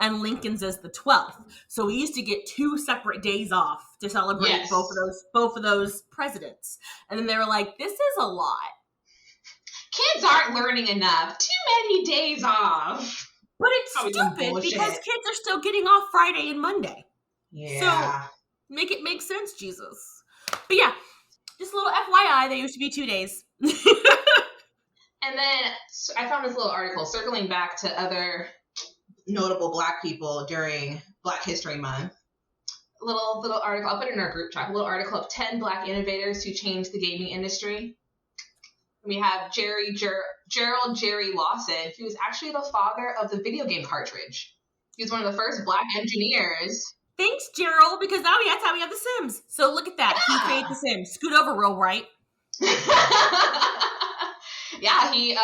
Speaker 1: and Lincoln's is the 12th. So we used to get 2 separate days off to celebrate both of those presidents. And then they were like, this is a lot.
Speaker 2: Kids aren't learning enough. Too many days off.
Speaker 1: But it's stupid because kids are still getting off Friday and Monday.
Speaker 2: Yeah.
Speaker 1: So make it make sense, Jesus. But yeah, just a little FYI, they used to be 2 days.
Speaker 2: And then I found this little article circling back to other notable Black people during Black History Month. Little article, I'll put it in our group chat, a little article of 10 Black innovators who changed the gaming industry. We have Gerald Jerry Lawson, who was actually the father of the video game cartridge. He was one of the first Black engineers.
Speaker 1: Thanks, Gerald, because that's how we have The Sims. So look at that. Yeah. He created The Sims. Scoot over real right.
Speaker 2: Yeah, he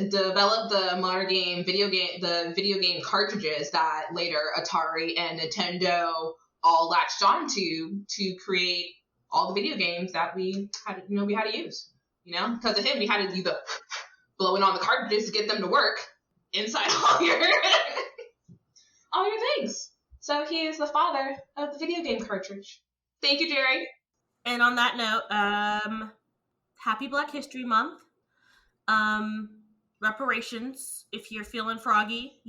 Speaker 2: developed the video game cartridges that later Atari and Nintendo all latched onto to create all the video games that we had to use. Because of him, we had to do the blowing on the cartridges to get them to work inside all your things. So he is the father of the video game cartridge. Thank you, Jerry.
Speaker 1: And on that note, happy Black History Month. Reparations, if you're feeling froggy,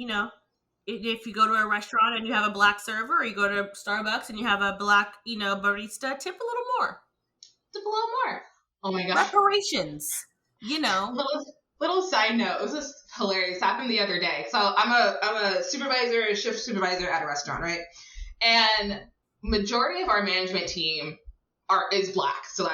Speaker 1: if you go to a restaurant and you have a Black server, or you go to Starbucks and you have a Black, barista, tip a little more. Oh my gosh. Reparations,
Speaker 2: Little side note, it was just hilarious. It happened the other day. So I'm a shift supervisor at a restaurant, right? And majority of our management team is Black, so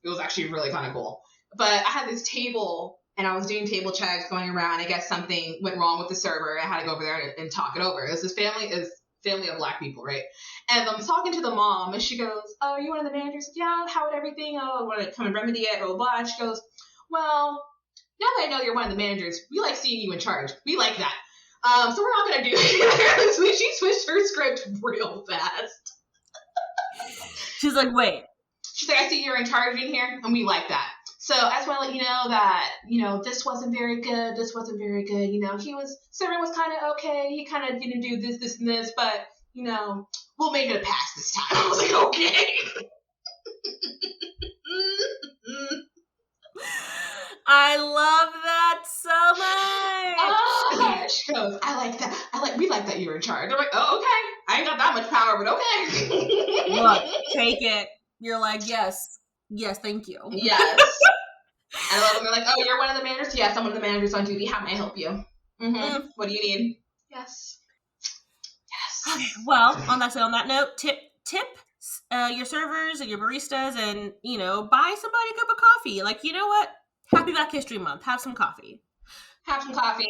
Speaker 2: it was actually really kind of cool. But I had this table, and I was doing table checks going around. I guess something went wrong with the server. I had to go over there and talk it over. It was this family of Black people, right? And I'm talking to the mom, and she goes, "Oh, are you one of the managers?" Yeah, how would everything? Oh, I want to come and remedy it, blah, blah, blah. And she goes, "Well, now that I know you're one of the managers, we like seeing you in charge. We like that. So we're not going to do it." So she switched her script real fast.
Speaker 1: She's like, wait.
Speaker 2: She's like, "I see you're in charge in here, and we like that. So I just want to let you know that, this wasn't very good. This wasn't very good. Server was kind of okay. He kind of didn't do this, and this, but, we'll make it a pass this time." I was like, okay.
Speaker 1: love that so much.
Speaker 2: Oh, she goes, we like that you're in charge. I'm like, oh, okay. I ain't got that much power, but okay.
Speaker 1: Look, take it. You're like, yes, thank you.
Speaker 2: Yes. And I love when they're like, oh, you're one of the managers? Yes, I'm one of the managers on duty. How may I help you? What do you need? Yes.
Speaker 1: Okay, well, on that note, tip your servers and your baristas, and buy somebody a cup of coffee. Like, you know what? Happy Black History Month. Have some coffee.
Speaker 2: Have some coffee.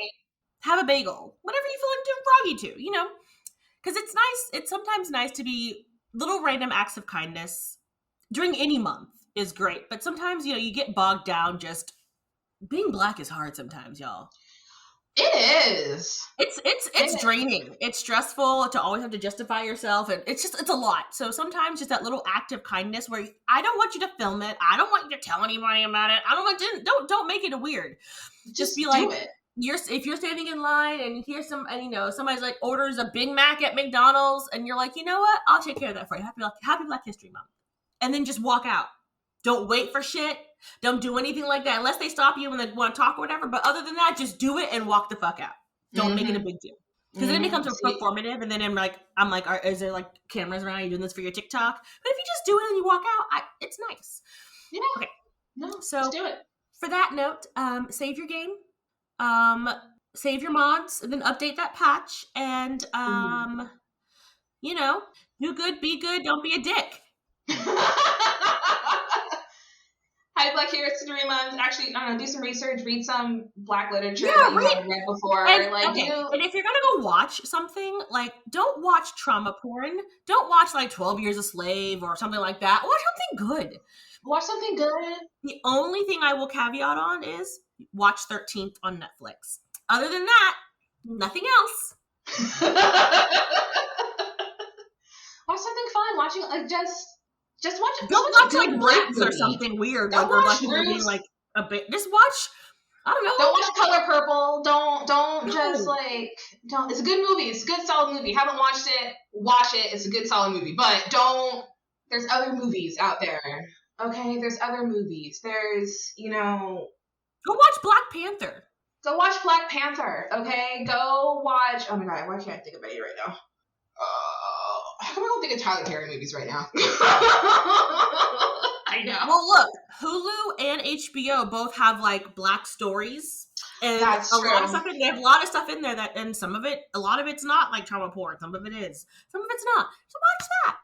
Speaker 1: Have a bagel. Whatever you feel like doing froggy to. Because it's nice. It's sometimes nice to be little random acts of kindness during any month is great. But sometimes you get bogged down. Just being Black is hard sometimes, y'all.
Speaker 2: It is.
Speaker 1: It's draining. It's stressful to always have to justify yourself, and it's a lot. So sometimes just that little act of kindness where I don't want you to film it. I don't want you to tell anybody about it. I don't want to, don't make it a weird. Just be like, if you're standing in line and here's somebody's like orders a Big Mac at McDonald's, and you're like, you know what? I'll take care of that for you. Happy Black History Month. And then just walk out. Don't wait for shit. Don't do anything like that unless they stop you when they want to talk or whatever. But other than that, just do it and walk the fuck out. Don't make it a big deal. Because then it becomes performative, and then I'm like, is there like cameras around? Are you doing this for your TikTok? But if you just do it and you walk out, it's nice.
Speaker 2: Yeah.
Speaker 1: Okay.
Speaker 2: No.
Speaker 1: So
Speaker 2: just do it.
Speaker 1: For that note, save your game, save your mods, and then update that patch, and do good, be good, don't be a dick.
Speaker 2: Hi, Black History Month. Actually, do some research, read some Black literature
Speaker 1: that
Speaker 2: you haven't read before.
Speaker 1: And if you're gonna go watch something, like, don't watch trauma porn. Don't watch like 12 Years a Slave or something like that. Watch something good.
Speaker 2: Watch something good.
Speaker 1: The only thing I will caveat on is watch 13th on Netflix. Other than that, nothing else.
Speaker 2: Watch something fun. Watching just watch it.
Speaker 1: Don't watch like Roots or something weird.
Speaker 2: Don't watch Roots.
Speaker 1: Like a bit. Just watch. I don't know.
Speaker 2: Don't watch Color Purple. Don't. It's a good movie. It's a good solid movie. Haven't watched it? Watch it. It's a good solid movie. But don't. There's other movies out there. Okay, there's other movies. There's
Speaker 1: Go watch Black Panther.
Speaker 2: Go watch Black Panther. Okay, go watch. Oh my god, why can't I think of any right now? How come I don't think of Tyler Perry movies right now? I know.
Speaker 1: Well, look, Hulu and HBO both have like Black stories, and
Speaker 2: That's
Speaker 1: a
Speaker 2: true.
Speaker 1: lot of stuff. They have a lot of stuff in there and a lot of it's not like trauma porn. Some of it is. Some of it's not. So watch that.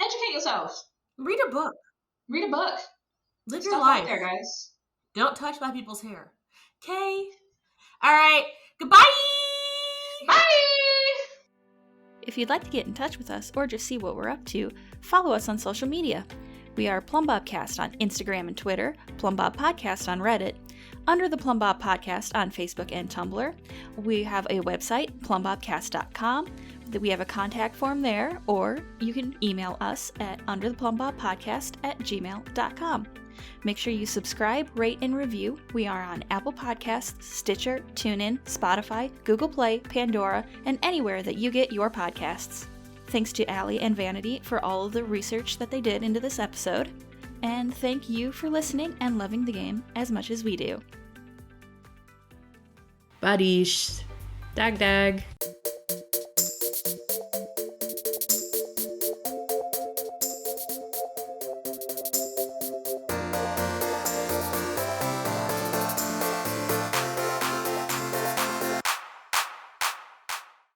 Speaker 2: Educate yourself.
Speaker 1: Read a book. Live your life.
Speaker 2: Out there, guys.
Speaker 1: Don't touch Black people's hair. Okay. All right. Goodbye.
Speaker 2: Bye.
Speaker 3: If you'd like to get in touch with us or just see what we're up to, follow us on social media. We are PlumbobCast on Instagram and Twitter, Plumbob Podcast on Reddit, Under the Plumbob Podcast on Facebook and Tumblr. We have a website, plumbobcast.com. We have a contact form there, or you can email us at undertheplumbobpodcast@gmail.com. Make sure you subscribe, rate, and review. We are on Apple Podcasts, Stitcher, TuneIn, Spotify, Google Play, Pandora, and anywhere that you get your podcasts. Thanks to Allie and Vanity for all of the research that they did into this episode. And thank you for listening and loving the game as much as we do.
Speaker 4: Badish. Dag dag.